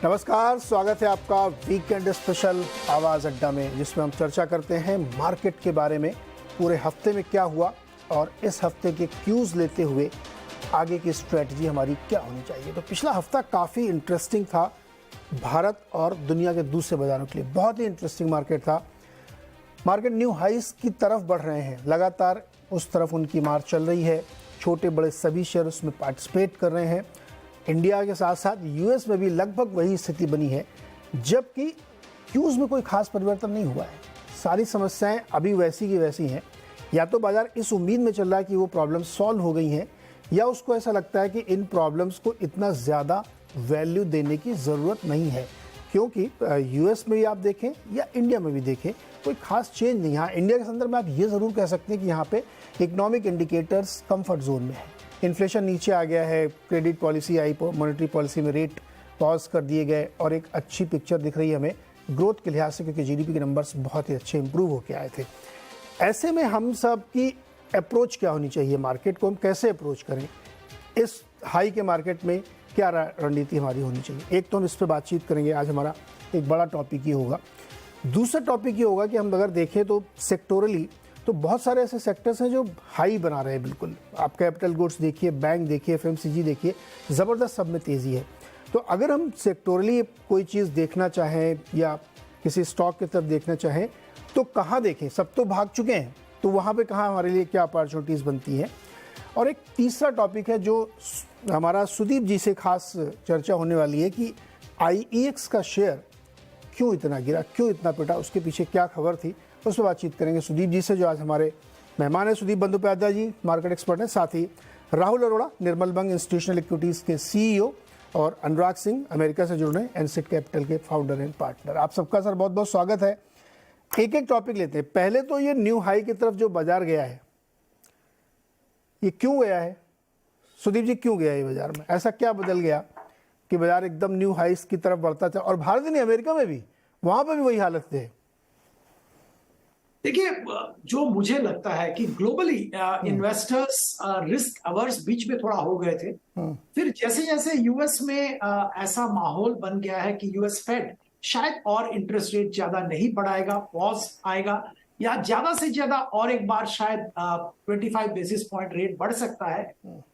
नमस्कार, स्वागत है आपका वीकेंड स्पेशल आवाज़ अड्डा में, जिसमें हम चर्चा करते हैं मार्केट के बारे में, पूरे हफ्ते में क्या हुआ और इस हफ्ते के क्यूज़ लेते हुए आगे की स्ट्रेटजी हमारी क्या होनी चाहिए। तो पिछला हफ्ता काफ़ी इंटरेस्टिंग था भारत और दुनिया के दूसरे बाजारों के लिए। बहुत ही इंटरेस्टिंग मार्केट था। मार्केट न्यू हाइस की तरफ बढ़ रहे हैं, लगातार उस तरफ उनकी मार्च चल रही है। छोटे बड़े सभी शेयर उसमें पार्टिसिपेट कर रहे हैं। इंडिया के साथ साथ यूएस में भी लगभग वही स्थिति बनी है, जबकि क्यूज़ में कोई खास परिवर्तन नहीं हुआ है। सारी समस्याएं अभी वैसी की वैसी हैं। या तो बाजार इस उम्मीद में चल रहा है कि वो प्रॉब्लम सॉल्व हो गई हैं, या उसको ऐसा लगता है कि इन प्रॉब्लम्स को इतना ज़्यादा वैल्यू देने की ज़रूरत नहीं है, क्योंकि यूएस में भी आप देखें या इंडिया में भी देखें कोई खास चेंज नहीं। हाँ, इंडिया के संदर्भ में आप ये ज़रूर कह सकते हैं कि यहाँ पे इकोनॉमिक इंडिकेटर्स कंफर्ट जोन में है। इन्फ्लेशन नीचे आ गया है, क्रेडिट पॉलिसी आई, मॉनेटरी पॉलिसी में रेट पॉज कर दिए गए और एक अच्छी पिक्चर दिख रही है हमें ग्रोथ के लिहाज से, क्योंकि जीडीपी के नंबर्स बहुत ही अच्छे इंप्रूव होकर आए थे। ऐसे में हम सब की अप्रोच क्या होनी चाहिए, मार्केट को हम कैसे अप्रोच करें, इस हाई के मार्केट में क्या रणनीति हमारी होनी चाहिए। एक तो हम इस पर बातचीत करेंगे। आज हमारा एक बड़ा टॉपिक ये होगा। दूसरा टॉपिक ये होगा कि हम अगर देखें तो सेक्टोरली तो बहुत सारे ऐसे सेक्टर्स हैं जो हाई बना रहे हैं। बिल्कुल, आप कैपिटल गुड्स देखिए, बैंक देखिए, एफएमसीजी देखिए, ज़बरदस्त सब में तेज़ी है। तो अगर हम सेक्टोरली कोई चीज़ देखना चाहें या किसी स्टॉक की तरफ देखना चाहें तो कहाँ देखें? सब तो भाग चुके हैं, तो वहाँ पे कहाँ हमारे लिए क्या अपॉर्चुनिटीज़ बनती हैं। और एक तीसरा टॉपिक है जो हमारा सुदीप जी से खास चर्चा होने वाली है कि आईईएक्स का शेयर क्यों इतना गिरा, क्यों इतना पिटा, उसके पीछे क्या खबर थी, उस पर बातचीत करेंगे सुदीप जी से, जो आज हमारे मेहमान हैं। सुदीप बंदोपाध्याय जी मार्केट एक्सपर्ट हैं, साथ ही राहुल अरोड़ा निर्मल बंग इंस्टीट्यूशनल इक्विटीज़ के सीईओ और अनुराग सिंह अमेरिका से जुड़ रहे हैं, एनसेट कैपिटल के फाउंडर एंड पार्टनर। आप सबका सर बहुत बहुत स्वागत है। एक एक टॉपिक लेते हैं। पहले तो ये न्यू हाई की तरफ जो बाजार गया है, ये क्यों गया है सुदीप जी? क्यों गया ये बाजार में? ऐसा क्या बदल गया कि बाजार एकदम न्यू हाइस की तरफ बढ़ता था? और भारत नहीं, अमेरिका में भी, वहां पर भी वही हालत थे। देखिए, जो मुझे लगता है कि ग्लोबली इन्वेस्टर्स रिस्क अवर्स बीच में थोड़ा हो गए थे। फिर जैसे जैसे यूएस में ऐसा माहौल बन गया है कि यूएस फेड शायद और इंटरेस्ट रेट ज्यादा नहीं बढ़ाएगा, पॉज आएगा, या ज्यादा से ज्यादा और एक बार शायद 25 बेसिस पॉइंट रेट बढ़ सकता है।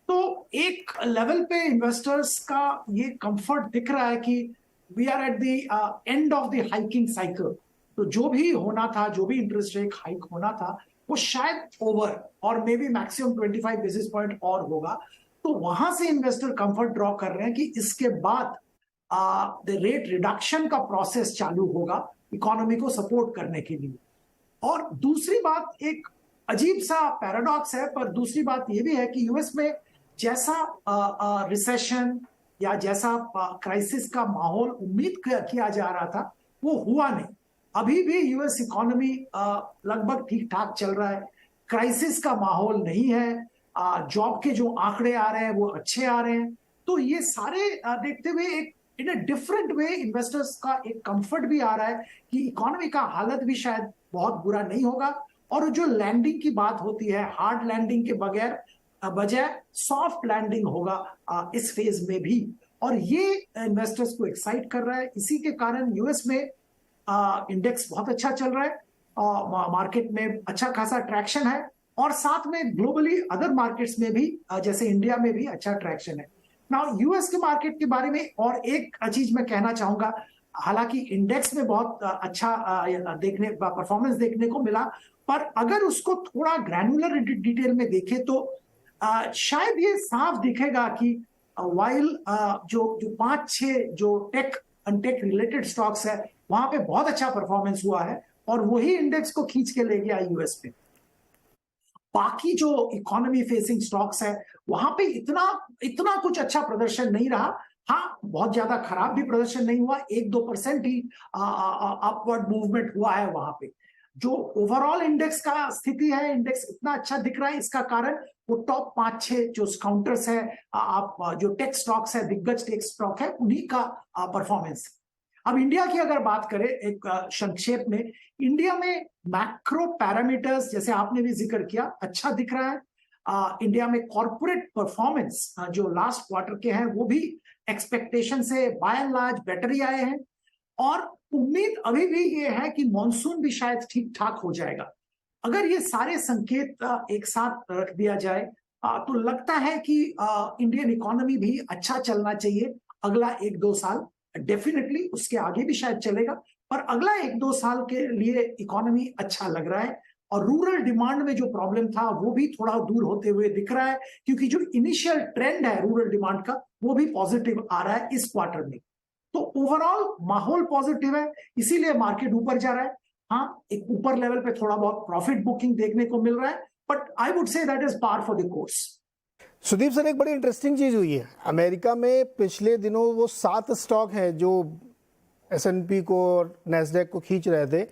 तो एक लेवल पे इन्वेस्टर्स का ये कंफर्ट दिख रहा है कि we are at the end of the hiking cycle. तो जो भी होना था, जो भी इंटरेस्ट रेट हाइक होना था, वो शायद ओवर और may be maximum 25 basis point और होगा। तो वहां से इन्वेस्टर कंफर्ट ड्रॉ कर रहे हैं कि इसके बाद द रेट रिडक्शन का प्रोसेस चालू होगा इकोनॉमी को सपोर्ट करने के लिए। और दूसरी बात, एक अजीब सा पैराडॉक्स है, पर दूसरी बात यह भी है कि यूएस में जैसा रिसेशन या जैसा क्राइसिस का माहौल उम्मीद किया जा रहा था, वो हुआ नहीं। अभी भी यूएस इकोनॉमी लगभग ठीक ठाक चल रहा है, क्राइसिस का माहौल नहीं है, जॉब के जो आंकड़े आ रहे हैं वो अच्छे आ रहे हैं। तो ये सारे देखते हुए एक इन अ डिफरेंट वे इन्वेस्टर्स का एक कंफर्ट भी आ रहा है कि इकोनॉमी का हालत भी शायद बहुत बुरा नहीं होगा। और जो लैंडिंग की बात होती है, हार्ड लैंडिंग के बजाय सॉफ्ट लैंडिंग होगा इस फेज में भी, और ये इन्वेस्टर्स को एक्साइट कर रहा है। इसी के कारण यूएस में इंडेक्स बहुत अच्छा चल रहा है, मार्केट में अच्छा खासा ट्रैक्शन है, और साथ में ग्लोबली अदर मार्केट्स में भी जैसे इंडिया में भी अच्छा ट्रैक्शन है। नाउ यूएस के मार्केट के बारे में और एक चीज मैं कहना चाहूंगा, हालांकि इंडेक्स में बहुत अच्छा परफॉर्मेंस देखने को मिला, पर अगर उसको थोड़ा ग्रैन्युलर डिटेल में देखें तो शायद ये साफ दिखेगा कि वाइल जो 5-6 जो टेक रिलेटेड स्टॉक्स है, वहां पे बहुत अच्छा परफॉर्मेंस हुआ है और वही इंडेक्स को खींच के ले गया यूएस पे। बाकी जो इकोनॉमी फेसिंग स्टॉक्स है, वहां पे इतना कुछ अच्छा प्रदर्शन नहीं रहा। हाँ, बहुत ज्यादा खराब भी प्रदर्शन नहीं हुआ, 1-2% ही अपवर्ड मूवमेंट हुआ है वहां पे। जो ओवरऑल इंडेक्स का स्थिति है, इंडेक्स इतना अच्छा दिख रहा है, इसका कारण वो टॉप 5-6 जो काउंटर्स है, आप जो टेक स्टॉक्स है, दिग्गज टेक स्टॉक है, उन्हीं का परफॉर्मेंस। अब इंडिया की अगर बात करें एक संक्षेप में, इंडिया में मैक्रो पैरामीटर्स जैसे आपने भी जिक्र किया, अच्छा दिख रहा है। इंडिया में कॉर्पोरेट परफॉर्मेंस जो लास्ट क्वार्टर के हैं वो भी एक्सपेक्टेशन से बाय एंड लार्ज बेटर ही आए हैं, और उम्मीद अभी भी ये है कि मॉनसून भी शायद ठीक ठाक हो जाएगा। अगर ये सारे संकेत एक साथ रख दिया जाए तो लगता है कि इंडियन इकोनॉमी भी अच्छा चलना चाहिए अगला 1-2 साल। डेफिनेटली उसके आगे भी शायद चलेगा, पर अगला 1-2 साल के लिए इकोनॉमी अच्छा लग रहा है। और रूरल डिमांड में जो प्रॉब्लम था वो भी थोड़ा दूर होते हुए दिख रहा है, क्योंकि जो इनिशियल ट्रेंड है रूरल डिमांड का वो भी पॉजिटिव आ रहा है इस क्वार्टर में। तो ओवरऑल माहौल पॉजिटिव है, इसीलिए मार्केट ऊपर जा रहा है। हाँ, एक ऊपर लेवल पे थोड़ा बहुत प्रॉफिट बुकिंग देखने को मिल रहा है, but I would say that is par for the course. Sudeep sir, एक बड़ी इंटरेस्टिंग चीज हुई है अमेरिका में पिछले दिनों। वो 7 स्टॉक हैं जो S&P को और नैस्डैक को खींच रहे थे,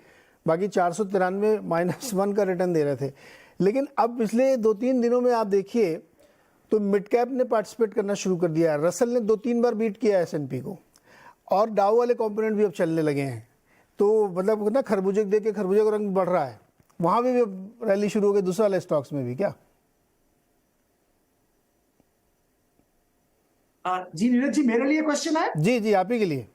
बाकी 493 -1 का रिटर्न दे रहे थे। लेकिन अब पिछले 2-3 दिनों में आप देखिए तो मिड कैप ने पार्टिसिपेट करना शुरू कर दिया है। रसल ने 2-3 बार बीट किया S&P को, और डाउ वाले कंपोनेंट भी अब चलने लगे हैं। तो मतलब ना खरबूजे देख के खरबूजे का रंग बढ़ रहा है, वहां भी रैली शुरू हो गई दूसरे वाले स्टॉक्स में भी क्या? जी नीरज जी, मेरे लिए क्वेश्चन है? जी जी, आप ही के लिए।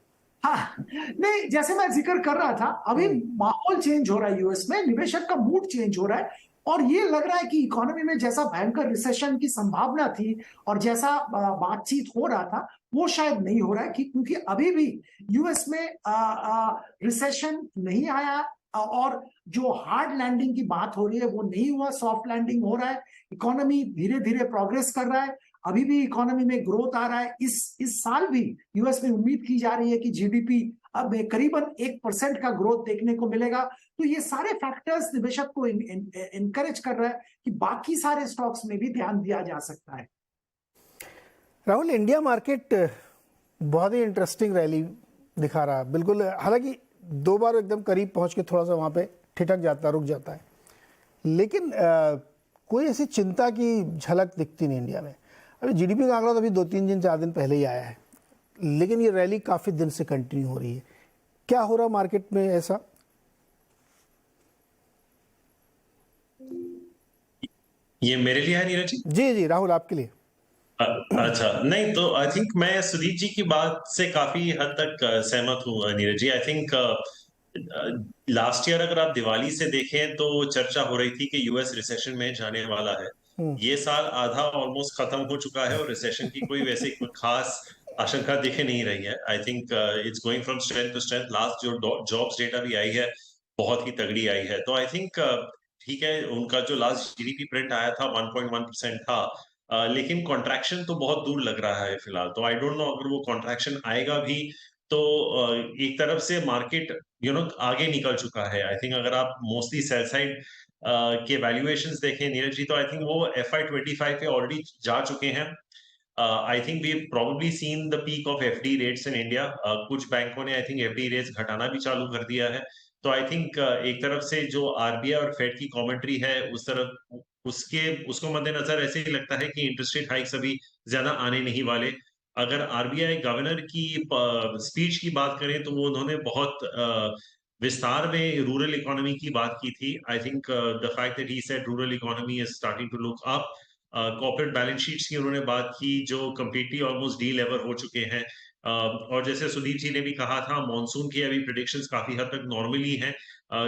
हाँ, नहीं, जैसे मैं जिक्र कर रहा था, अभी माहौल चेंज हो रहा है यूएस में, निवेशक का मूड चेंज हो रहा है, और ये लग रहा है कि इकोनॉमी में जैसा भयंकर रिसेशन की संभावना थी और जैसा बातचीत हो रहा था वो शायद नहीं हो रहा है, क्योंकि अभी भी यूएस में रिसेशन नहीं आया, और जो हार्ड लैंडिंग की बात हो रही है वो नहीं हुआ, सॉफ्ट लैंडिंग हो रहा है। इकोनॉमी धीरे धीरे प्रोग्रेस कर रहा है, अभी भी इकोनॉमी में ग्रोथ आ रहा है। इस साल भी यूएस में उम्मीद की जा रही है कि जीडीपी अब करीबन 1% का ग्रोथ देखने को मिलेगा। तो ये सारे फैक्टर्स निवेशक को इनकरेज कर रहा है कि बाकी सारे स्टॉक्स में भी ध्यान दिया जा सकता है। राहुल, इंडिया मार्केट बहुत ही इंटरेस्टिंग रैली दिखा रहा है बिल्कुल। हालांकि 2 बार एकदम करीब पहुंच के थोड़ा सा वहां पे ठिठक जाता, रुक जाता है, लेकिन कोई ऐसी चिंता की झलक दिखती नहीं इंडिया में। अभी जीडीपी का आंकड़ा तो अभी 2-3 दिन 4 दिन पहले ही आया है, लेकिन ये रैली काफी दिन से कंटिन्यू हो रही है। क्या हो रहा मार्केट में ऐसा? ये मेरे लिए है नीरज जी? जी जी राहुल, आपके लिए। अच्छा, नहीं तो आई थिंक मैं सुदीप जी की बात से काफी हद तक सहमत हूँ Neeraj ji. I think last year अगर आप दिवाली से देखें तो चर्चा हो रही थी कि यूएस रिसेशन में जाने वाला है। ये साल आधा ऑलमोस्ट खत्म हो चुका है और रिसेशन की कोई वैसे खास आशंका दिखे नहीं रही है। I think it's going from strength to strength. Last जो जॉब्स डेटा भी आई है बहुत ही तगड़ी आई है। तो आई थिंक ठीक है, उनका जो लास्ट जीडीपी प्रिंट आया था 1.1% था, लेकिन कॉन्ट्रैक्शन तो बहुत दूर लग रहा है फिलहाल। तो आई डोंट नो अगर वो कॉन्ट्रैक्शन आएगा भी तो एक तरफ से मार्केट आगे निकल चुका है। आई थिंक अगर आप मोस्टली सेल साइड के वैल्यूएशंस देखें नीरज जी, तो आई थिंक वो FY25 पे ऑलरेडी जा चुके हैं। I think we probably seen the peak of FD rates in India. कुछ बैंकों ने आई थिंक एफडी रेट्स घटाना भी चालू कर दिया है। तो आई थिंक एक तरफ से जो आरबीआई और फेड की कमेंट्री है उस तरफ उसको मद्देनजर ऐसे ही लगता है कि इंटरेस्ट रेट हाइक्स अभी ज्यादा आने नहीं वाले। अगर आरबीआई गवर्नर की स्पीच की बात करें तो वो उन्होंने बहुत विस्तार में रूरल इकोनॉमी की बात की थी। I think the fact that he said rural economy is starting to look up. Corporate balance sheets की उन्होंने बात की जो कंप्लीटली ऑलमोस्ट डी-लेवर हो चुके हैं। और जैसे सुदीप जी ने भी कहा था, मॉनसून की अभी प्रेडिक्शंस काफी हद तक नॉर्मली हैं।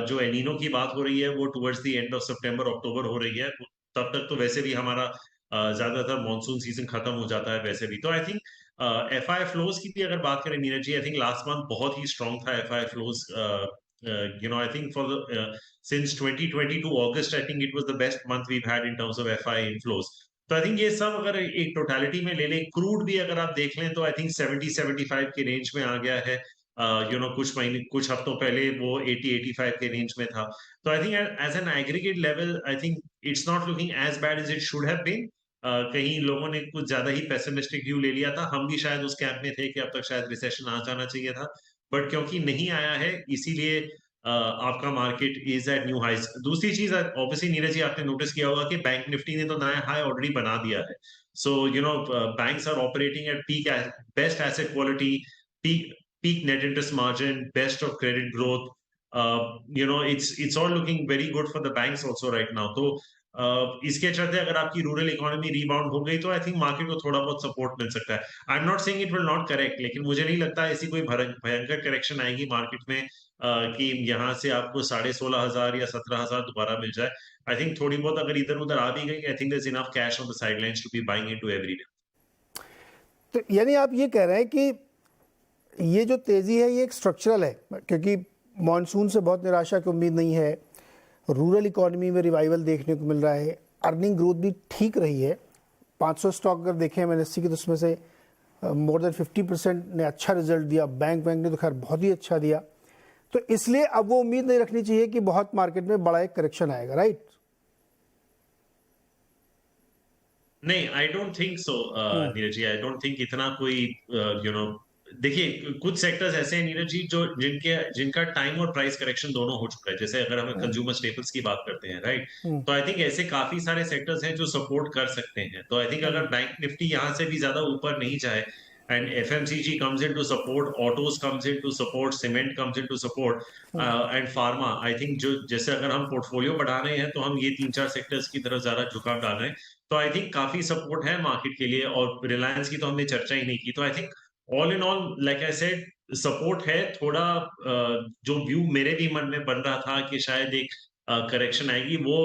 जो एनीनो की बात हो रही है वो टुवर्ड्स द एंड ऑफ सितंबर अक्टूबर हो रही है। तब तक तो वैसे भी हमारा ज्यादातर मॉनसून सीजन खत्म हो जाता है वैसे भी। तो आई थिंक एफआई फ्लोज की भी अगर बात करें Neeraj ji, I think last month बहुत ही स्ट्रॉन्ग था FI flows. I think for the since 2022 August, I think it was the best month we've had in terms of FI inflows. तो I think ये सब अगर एक टोटलिटी में ले लें, क्रूड भी अगर आप देख लें तो आई थिंक 70-75 के रेंज में आ गया है। कुछ हफ्तों पहले वो 80-85 के रेंज में था। तो I think as an aggregate level I think it's not looking as bad as it should have been. कहीं लोगों ने कुछ ज्यादा ही पेसिमिस्टिक व्यू ले लिया था। हम भी शायद उस कैंप में थे कि अब तक शायद रिसेशन आ जाना चाहिए था, बट क्योंकि नहीं आया है इसीलिए आपका market is at new highs. दूसरी चीज ऑब्वियसली नीरज जी आपने नोटिस किया होगा कि बैंक निफ्टी ने तो नया हाई ऑलरेडी बना दिया है। So banks are operating at peak best asset quality, peak net interest margin, best of credit growth. It's all looking very good for the banks also right now. तो इसके चलते अगर आपकी रूरल इकोनॉमी रिबाउंड हो गई तो I think market को थोड़ा बहुत सपोर्ट मिल सकता है। I am not saying it will not correct, लेकिन मुझे नहीं लगता ऐसी कोई भयंकर करेक्शन आएगी मार्केट में कि यहाँ से आपको 16,500 या 17,000 दोबारा मिल जाए। आई थिंक थोड़ी बहुत अगर इधर उधर आ भी गई, I think there is enough cash on the sidelines to be buying into every day. तो यानी आप ये कह रहे हैं कि ये जो तेज़ी है ये एक स्ट्रक्चरल है, क्योंकि मॉनसून से बहुत निराशा की उम्मीद नहीं है, रूरल इकोनॉमी में रिवाइवल देखने को मिल रहा है, अर्निंग ग्रोथ भी ठीक रही है। 500 स्टॉक अगर देखें एमएनएससी की तो उसमें से मोर देन 50% ने अच्छा रिजल्ट दिया। बैंक ने तो खैर बहुत ही अच्छा दिया। तो इसलिए अब वो उम्मीद नहीं रखनी चाहिए कि बहुत मार्केट में बड़ा एक करेक्शन आएगा, राइट? नहीं, I don't think so Neeraj ji. I don't think इतना कोई देखिए कुछ सेक्टर्स ऐसे हैं नीरज जी जो जिनका टाइम और प्राइस करेक्शन दोनों हो चुका है। जैसे अगर हम कंज्यूमर स्टेपल्स की बात करते हैं, राइट, तो आई थिंक ऐसे काफी सारे सेक्टर्स हैं जो सपोर्ट कर सकते हैं। तो आई थिंक अगर बैंक निफ्टी यहाँ से भी ज्यादा ऊपर नहीं जाए and FMCG comes in to support, autos comes in to support, cement comes in to support, and pharma, I think जो जैसे अगर हम पोर्टफोलियो बढ़ा रहे हैं तो हम ये 3-4 सेक्टर्स की तरफ ज्यादा झुकाव डाल रहे हैं। तो आई थिंक काफी सपोर्ट है मार्केट के लिए। और रिलायंस की तो हमने चर्चा ही नहीं की। तो I think all in all like I said support है। थोड़ा जो व्यू मेरे भी मन में बन रहा था कि शायद एक करेक्शन आएगी, वो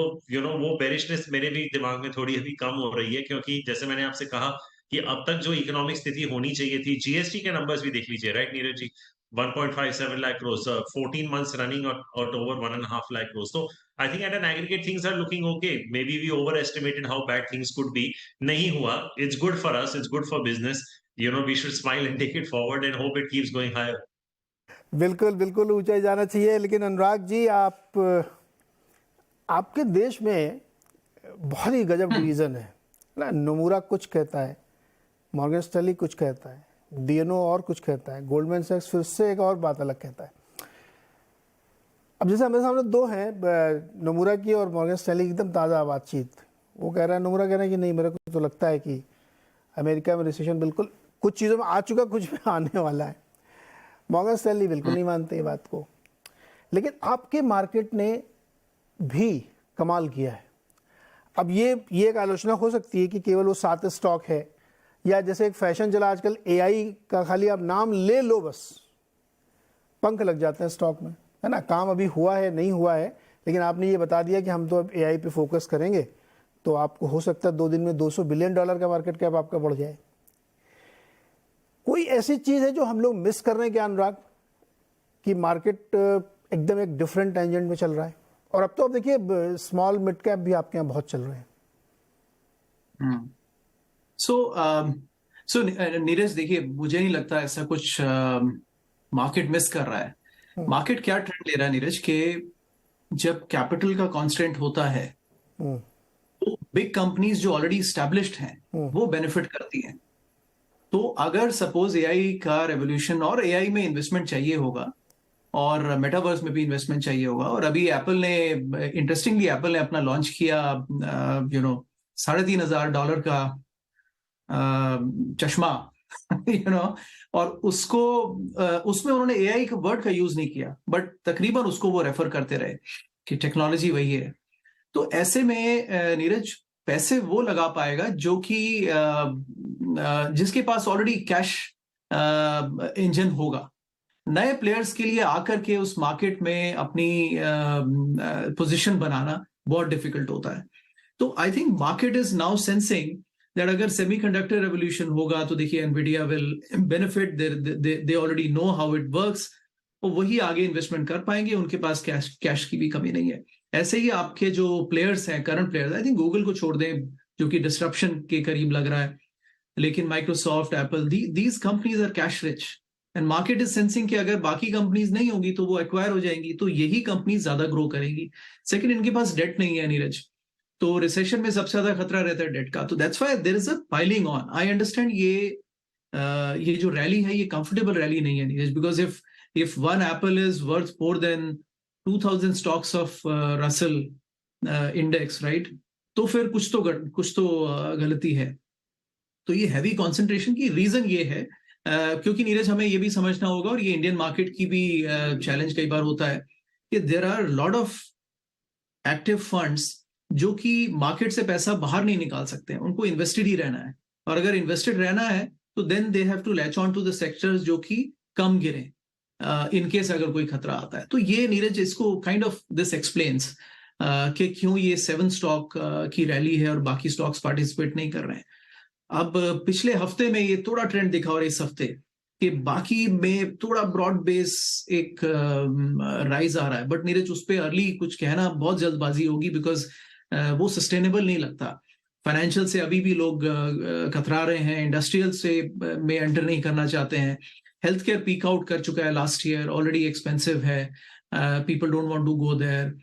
वो बेरिशनेस मेरे भी दिमाग में थोड़ी अभी कम हो रही है, क्योंकि जैसे मैंने आपसे कहा कि अब तक जो इकोनॉमिक स्थिति होनी चाहिए थी, जीएसटी के नंबर्स भी देख लीजिए, right Neeraj ji, 1.57 lakh crores, 14 months running at over 1.5 lakh crores. So I think at an aggregate things are looking okay. Maybe we overestimated how bad things could be. नहीं हुआ. It's good for us. It's good for business. We should smile and take it forward and hope it keeps going higher. बिल्कुल बिल्कुल ऊंचाई जाना चाहिए। लेकिन अनुराग जी, आपके देश में बहुत ही गजब डिवीज़न है ना। नोमुरा कुछ कहता है, मॉर्गन स्टैनली कुछ कहता है, डीएनओ और कुछ कहता है, गोल्डमैन सैक्स फिर से एक और बात अलग कहता है। अब जैसे हमारे सामने दो हैं, नोमुरा की और मॉर्गन स्टैनली की एकदम ताज़ा बातचीत। वो कह रहा है, नोमुरा कह रहा है कि नहीं, मेरे को तो लगता है कि अमेरिका में रिसेशन बिल्कुल कुछ चीज़ों में आ चुका, कुछ में आने वाला है। मॉर्गन स्टैनली बिल्कुल नहीं मानते ये बात को। लेकिन आपके मार्केट ने भी कमाल किया है। अब ये एक आलोचना हो सकती है कि केवल वो 7 स्टॉक है, या जैसे एक फैशन चला आजकल एआई का, खाली आप नाम ले लो बस पंख लग जाते हैं स्टॉक में, है ना। काम अभी हुआ है नहीं हुआ है, लेकिन आपने ये बता दिया कि हम तो अब एआई पे फोकस करेंगे, तो आपको हो सकता है 2 दिन में $200 बिलियन का मार्केट कैप आपका बढ़ जाए। कोई ऐसी चीज़ है जो हम लोग मिस कर रहे हैं क्या अनुराग, कि मार्केट एकदम एक डिफरेंट टेंजेंट में चल रहा है? और अब तो आप देखिए स्मॉल मिड कैप भी आपके यहाँ बहुत चल रहे हैं। सो नीरज, देखिए मुझे नहीं लगता ऐसा कुछ मार्केट मिस कर रहा है। मार्केट क्या ट्रेंड ले रहा है नीरज, कि जब कैपिटल का कॉन्स्टेंट होता है तो बिग कंपनीज जो ऑलरेडी एस्टैब्लिश्ड हैं वो बेनिफिट करती हैं। तो अगर सपोज एआई का रेवोल्यूशन, और एआई में इन्वेस्टमेंट चाहिए होगा और मेटावर्स में भी इन्वेस्टमेंट चाहिए होगा, और अभी एप्पल ने इंटरेस्टिंगली अपना लॉन्च किया $3,500 का चश्मा और उसमें उन्होंने एआई का वर्ड का यूज नहीं किया, बट तकरीबन उसको वो रेफर करते रहे कि टेक्नोलॉजी वही है। तो ऐसे में नीरज पैसे वो लगा पाएगा जो कि जिसके पास ऑलरेडी कैश इंजन होगा। नए प्लेयर्स के लिए आकर के उस मार्केट में अपनी पोजीशन बनाना बहुत डिफिकल्ट होता है। तो I think market is now sensing that अगर सेमीकंडक्टर रेवोल्यूशन होगा तो देखिए Nvidia will benefit, they already know how it works, और वही आगे इन्वेस्टमेंट कर पाएंगे, उनके पास कैश की भी कमी नहीं है। ऐसे ही आपके जो प्लेयर्स हैं, current players, I think Google को छोड़ दें जो कि डिस्ट्रप्शन के करीब लग रहा है, लेकिन Microsoft, Apple, these companies are cash rich and market is sensing कि अगर बाकी कंपनीज नहीं होंगी तो वो एक्वायर हो जाएंगी, तो यही कंपनीज ज्यादा ग्रो करेंगी। सेकंड, इनके पास डेट नहीं है नीरज, तो रिसेशन में सबसे ज्यादा खतरा रहता है डेट का, तो that's why there is a piling on. I understand ये जो रैली है ये कंफर्टेबल रैली नहीं है Neeraj, because if one Apple is worth more than 2000 stocks of Russell index, right, तो फिर कुछ तो गलती है। तो ये हैवी कॉन्सेंट्रेशन की रीजन ये है क्योंकि नीरज हमें ये भी समझना होगा, और ये इंडियन मार्केट की भी चैलेंज कई बार होता है, कि there are lot of active funds जो कि मार्केट से पैसा बाहर नहीं निकाल सकते हैं, उनको इन्वेस्टेड ही रहना है, और अगर इन्वेस्टेड रहना है तो then they have to latch on to the sectors जो कि कम गिरे इन केस अगर कोई खतरा आता है। तो ये नीरज, इसको काइंड ऑफ दिस एक्सप्लेन्स कि क्यों ये 7 स्टॉक की रैली है और बाकी स्टॉक्स पार्टिसिपेट नहीं कर रहे हैं। अब पिछले हफ्ते में ये थोड़ा ट्रेंड दिखा और इस हफ्ते कि बाकी में थोड़ा ब्रॉड बेस एक राइज आ रहा है, बट नीरज उस पर अर्ली कुछ कहना बहुत जल्दबाजी होगी, बिकॉज वो सस्टेनेबल नहीं लगता। फाइनेंशियल से अभी भी लोग कतरा रहे हैं, इंडस्ट्रियल से में एंटर नहीं करना चाहते हैं, हेल्थ केयर पीक आउट कर चुका है लास्ट ईयर, ऑलरेडी एक्सपेंसिव है, people don't want to go there,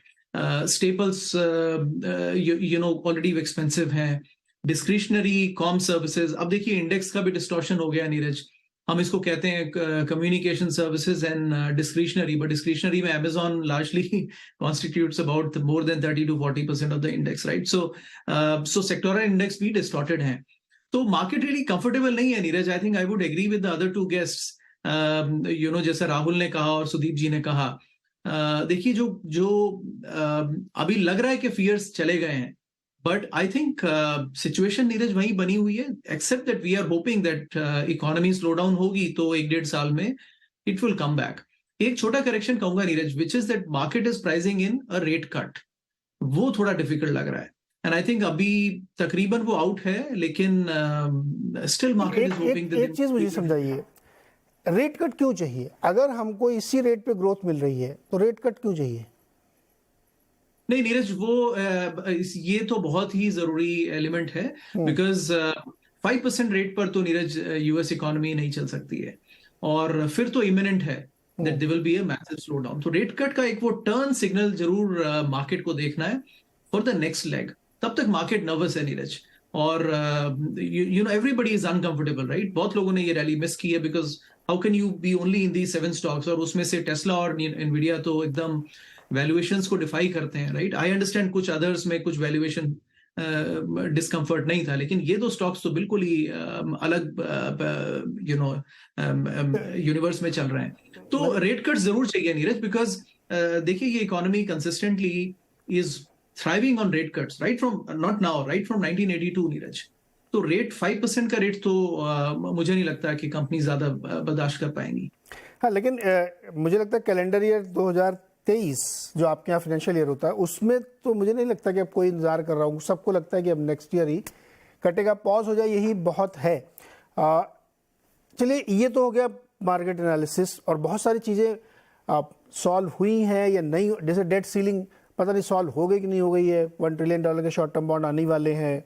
staples already expensive हैं, डिस्क्रिशनरी कॉम सर्विसेज। अब देखिए इंडेक्स का भी डिस्टॉर्शन हो गया नीरज, हम इसको कहते हैं communication services and discretionary, but discretionary में Amazon largely constitutes about more than 30 to 40% of the index, right? So sectoral index भी डिस्टॉर्टेड हैं, तो मार्केट रियली कंफर्टेबल नहीं है Neeraj. I think I would agree with the other two guests, जैसे राहुल ने कहा और सुदीप जी ने कहा। देखिए जो अभी लग रहा है कि फियर्स चले गए हैं, but I think situation Neeraj वही बनी हुई है, except that we are hoping that economy slow down होगी तो 1-1.5 साल में इट विल कम बैक। एक छोटा करेक्शन कहूंगा Neeraj, which is that market is pricing in a rate cut, वो थोड़ा डिफिकल्ट लग रहा है, एंड आई थिंक अभी तकरीबन वो आउट है, लेकिन स्टिल मार्केट इज होपिंग। एक चीज मुझे समझाइए, रेट कट क्यों चाहिए? अगर हमको इसी रेट पे ग्रोथ मिल रही है तो रेट कट क्यों चाहिए? नहीं नीरज, वो ये तो बहुत ही जरूरी एलिमेंट है, बिकॉज 5% रेट पर तो नीरज यूएस इकोनॉमी नहीं चल सकती है, और फिर तो इमिनेंट है that there will be a massive slow down. तो रेट कट का एक वो टर्न सिग्नल जरूर मार्केट को देखना है फॉर द नेक्स्ट लेग। तब तक मार्केट नर्वस है नीरज, और एवरीबडी इज अनकंफर्टेबल, राइट? बहुत लोगों ने ये रैली मिस की है, because how can you be only in the 7 stocks, और उसमें से टेस्ला और एनवीडिया तो एकदम वैल्यूएशंस को डिफाई करते हैं, राइट? आई अंडरस्टैंड कुछ अदर्स में कुछ वैल्यूएशन डिस्कंफर्ट नहीं था, लेकिन ये 2 स्टॉक्स तो बिल्कुल ही अलग यूनिवर्स में चल रहे हैं। तो रेट कट जरूर चाहिए नीरज, बिकॉज देखिए ये economy consistently is thriving on rate cuts, right from not now, right from 1982 Neeraj. तो रेट 5% का रेट तो मुझे नहीं लगता कि कंपनी ज्यादा बर्दाश्त कर पाएंगी। हाँ, लेकिन मुझे लगता है कैलेंडर ईयर 2023 जो आपके यहाँ फाइनेंशियल ईयर होता है, उसमें तो मुझे नहीं लगता कि अब कोई इंतजार कर रहा हूँ, सबको लगता है कि अब नेक्स्ट ईयर ही कटेगा, पॉज हो जाए, यही बहुत है। चलिए, ये तो हो गया मार्केट एनालिसिस, और बहुत सारी चीज़ें सॉल्व हुई हैं या नहीं, जैसे डेट सीलिंग पता नहीं सॉल्व हो गई कि नहीं हो गई है, $1 ट्रिलियन के शॉर्ट टर्म बॉन्ड आने वाले हैं,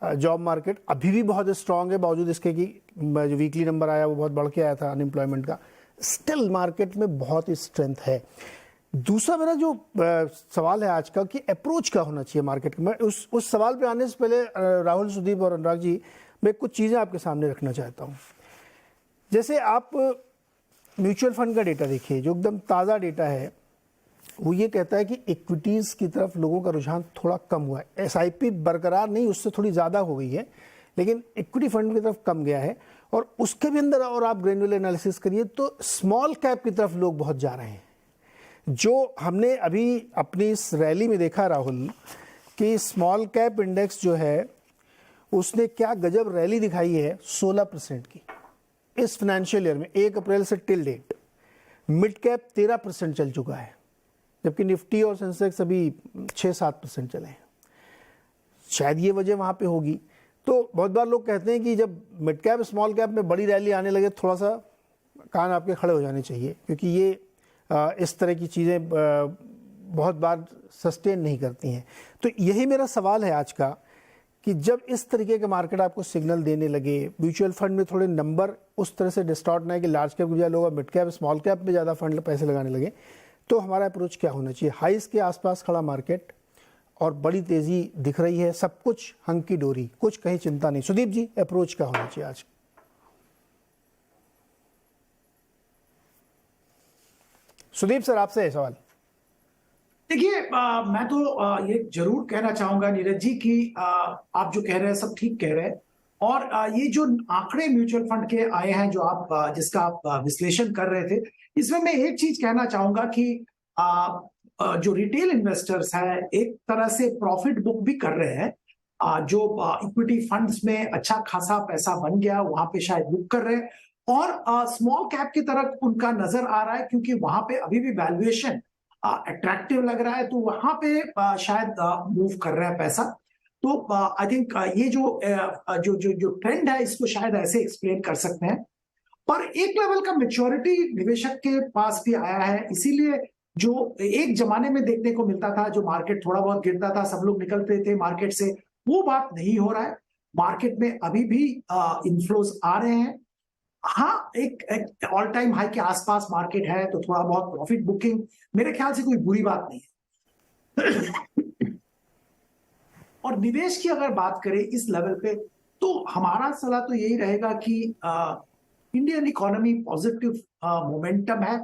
जॉब मार्केट अभी भी बहुत स्ट्रांग है, बावजूद इसके कि जो वीकली नंबर आया वो बहुत बढ़ के आया था अनएम्प्लॉयमेंट का, स्टिल मार्केट में बहुत ही स्ट्रेंथ है। दूसरा मेरा जो सवाल है आज का कि अप्रोच क्या होना चाहिए मार्केट में, उस सवाल पे आने से पहले राहुल, सुदीप और अनुराग जी, मैं कुछ चीज़ें आपके सामने रखना चाहता हूँ। जैसे आप म्यूचुअल फंड का डेटा देखिए, जो एकदम ताज़ा डेटा है, वो ये कहता है कि इक्विटीज़ की तरफ लोगों का रुझान थोड़ा कम हुआ है। एसआईपी बरकरार नहीं, उससे थोड़ी ज़्यादा हो गई है, लेकिन इक्विटी फंड की तरफ कम गया है। और उसके भी अंदर और आप ग्रेनुलर एनालिसिस करिए तो स्मॉल कैप की तरफ लोग बहुत जा रहे हैं। जो हमने अभी अपनी इस रैली में देखा राहुल, कि स्मॉल कैप इंडेक्स जो है उसने क्या गजब रैली दिखाई है, 16% की इस फाइनेंशियल ईयर में, 1 अप्रैल से टिल डेट। मिड कैप 13% चल चुका है, जबकि निफ्टी और सेंसेक्स अभी 6-7% चले हैं। शायद ये वजह वहाँ पे होगी। तो बहुत बार लोग कहते हैं कि जब मिड कैप स्मॉल कैप में बड़ी रैली आने लगे, थोड़ा सा कान आपके खड़े हो जाने चाहिए, क्योंकि ये इस तरह की चीज़ें बहुत बार सस्टेन नहीं करती हैं। तो यही मेरा सवाल है आज का, कि जब इस तरीके के मार्केट आपको सिग्नल देने लगे, म्यूचुअल फंड में थोड़े नंबर उस तरह से डिस्टॉर्ट ना है कि लार्ज कैप की बजाय लोग मिड कैप स्मॉल कैप में ज़्यादा फंड पैसे लगाने लगे, तो हमारा अप्रोच क्या होना चाहिए? हाइस के आसपास खड़ा मार्केट और बड़ी तेज़ी दिख रही है, सब कुछ हंकी डोरी, कुछ कहीं चिंता नहीं। सुदीप जी, अप्रोच क्या होना चाहिए आज? सुदीप सर, आपसे है सवाल। देखिए, मैं तो ये जरूर कहना चाहूंगा नीरज जी कि आप जो कह रहे हैं सब ठीक कह रहे हैं, और ये जो आंकड़े म्यूचुअल फंड के आए हैं, जो आप जिसका आप विश्लेषण कर रहे थे, इसमें मैं एक चीज कहना चाहूंगा कि जो रिटेल इन्वेस्टर्स हैं एक तरह से प्रॉफिट बुक भी कर रहे हैं। जो इक्विटी फंड्स में अच्छा खासा पैसा बन गया वहां पे शायद बुक कर रहे हैं, और स्मॉल कैप की तरफ उनका नजर आ रहा है क्योंकि वहां पे अभी भी वैल्यूएशन अट्रैक्टिव लग रहा है, तो वहां पे शायद मूव कर रहे हैं पैसा। तो आई थिंक ये जो ट्रेंड है इसको शायद ऐसे एक्सप्लेन कर सकते हैं। पर एक लेवल का मेच्योरिटी निवेशक के पास भी आया है, इसीलिए जो एक जमाने में देखने को मिलता था, जो मार्केट थोड़ा बहुत गिरता था सब लोग निकलते थे मार्केट से, वो बात नहीं हो रहा है। मार्केट में अभी भी इनफ्लोज आ रहे हैं। हाँ, एक ऑल टाइम हाई के आसपास मार्केट है, तो थोड़ा बहुत प्रॉफिट बुकिंग मेरे ख्याल से कोई बुरी बात नहीं है। और निवेश की अगर बात करें इस लेवल पे, तो हमारा सलाह तो यही रहेगा कि इंडियन इकोनॉमी पॉजिटिव मोमेंटम है,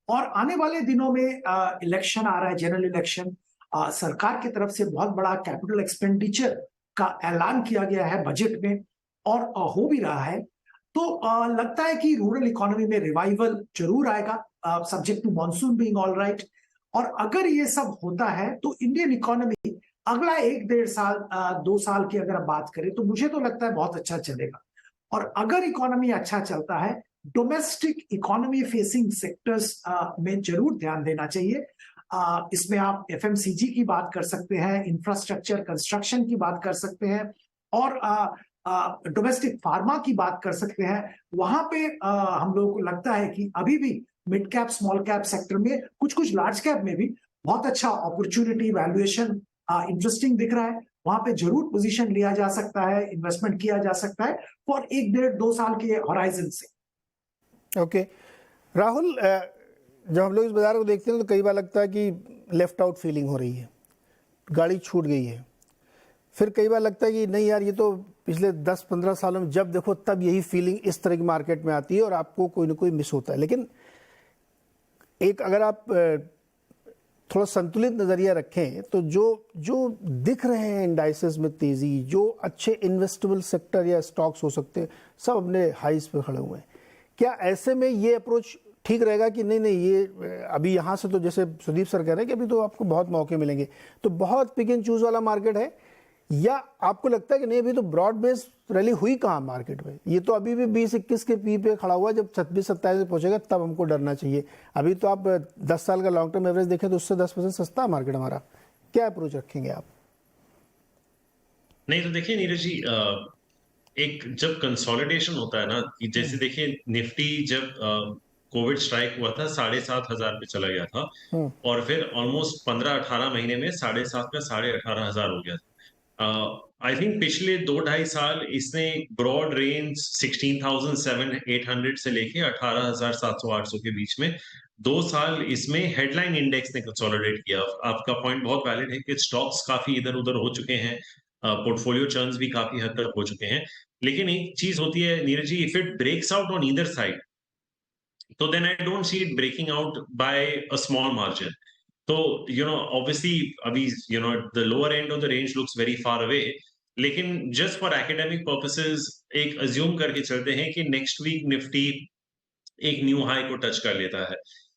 और आने वाले दिनों में इलेक्शन आ रहा है, जनरल इलेक्शन, सरकार की तरफ से बहुत बड़ा कैपिटल एक्सपेंडिचर का ऐलान किया गया है बजट में, और हो भी रहा है। तो लगता है कि रूरल इकोनॉमी में रिवाइवल जरूर आएगा, subject to monsoon being all right. और अगर ये सब होता है तो इंडियन इकोनॉमी अगला 1-1.5 साल 2 साल की अगर बात करें तो मुझे तो लगता है बहुत अच्छा चलेगा। और अगर इकोनॉमी अच्छा चलता है, डोमेस्टिक इकोनॉमी फेसिंग सेक्टर्स में जरूर ध्यान देना चाहिए। इसमें आप एफएमसीजी की बात कर सकते हैं, इंफ्रास्ट्रक्चर कंस्ट्रक्शन की बात कर सकते हैं, और डोमेस्टिक फार्मा की बात कर सकते हैं। वहां पे हम लोगों को लगता है कि अभी भी mid cap small cap sector में, कुछ लार्ज कैप में भी बहुत अच्छा अपॉर्चुनिटी, वैल्यूएशन इंटरेस्टिंग दिख रहा है। वहां पे जरूर पोजीशन लिया जा सकता है, इन्वेस्टमेंट किया जा सकता है फॉर 1-1.5-2 साल के होराइजन से। ओके राहुल, जब हम लोग इस बाजार को देखते हैं तो कई बार लगता है कि लेफ्ट आउट फीलिंग हो रही है, गाड़ी छूट गई है। फिर कई बार लगता है कि नहीं यार, ये तो पिछले 10-15 सालों में जब देखो तब यही फीलिंग इस तरह की मार्केट में आती है और आपको कोई ना कोई मिस होता है। लेकिन एक अगर आप थोड़ा संतुलित नज़रिया रखें तो जो दिख रहे हैं इंडाइसेस में तेज़ी, जो अच्छे इन्वेस्टेबल सेक्टर या स्टॉक्स हो सकते हैं, सब अपने हाइस पे खड़े हुए हैं। क्या ऐसे में ये अप्रोच ठीक रहेगा कि नहीं ये अभी यहाँ से तो जैसे सुदीप सर कह रहे हैं कि अभी तो आपको बहुत मौके मिलेंगे, तो बहुत पिक एंड चूज वाला मार्केट है, या आपको लगता है कि नहीं अभी तो ब्रॉड बेस रैली हुई कहाँ मार्केट में, ये तो अभी भी 20-21 के पी पे खड़ा हुआ है, जब 26-27 पे पहुंचेगा तब हमको डरना चाहिए। अभी तो आप 10 साल का लॉन्ग टर्म एवरेज देखें तो उससे 10% सस्ता है मार्केट हमारा। क्या अप्रोच रखेंगे आप? नहीं तो देखिए नीरज जी, एक जब कंसोलिडेशन होता है ना, कि जैसे देखिए निफ्टी जब कोविड स्ट्राइक हुआ था 7,500 पे चला गया था, और फिर ऑलमोस्ट 15-18 महीने में 7,500 का 18,500 हो गया था। आई थिंक पिछले 2-2.5 साल इसने ब्रॉड रेंज 16,700-800 से लेके 18,700-800 के बीच में 2 साल इसमें हेडलाइन इंडेक्स ने कंसोलिडेट किया। आपका पॉइंट बहुत वैलिड है कि स्टॉक्स काफी इधर उधर हो चुके हैं, पोर्टफोलियो टर्न्स भी काफी हद तक हो चुके हैं। लेकिन एक चीज होती है Neeraj ji, if it breaks out on either side, तो then I don't see it breaking out by a small margin. तो obviously अभी the lower end of the range looks very far away, लेकिन just for academic purposes एक assume करके चलते हैं कि next week Nifty एक न्यू हाई को टच कर लेता है,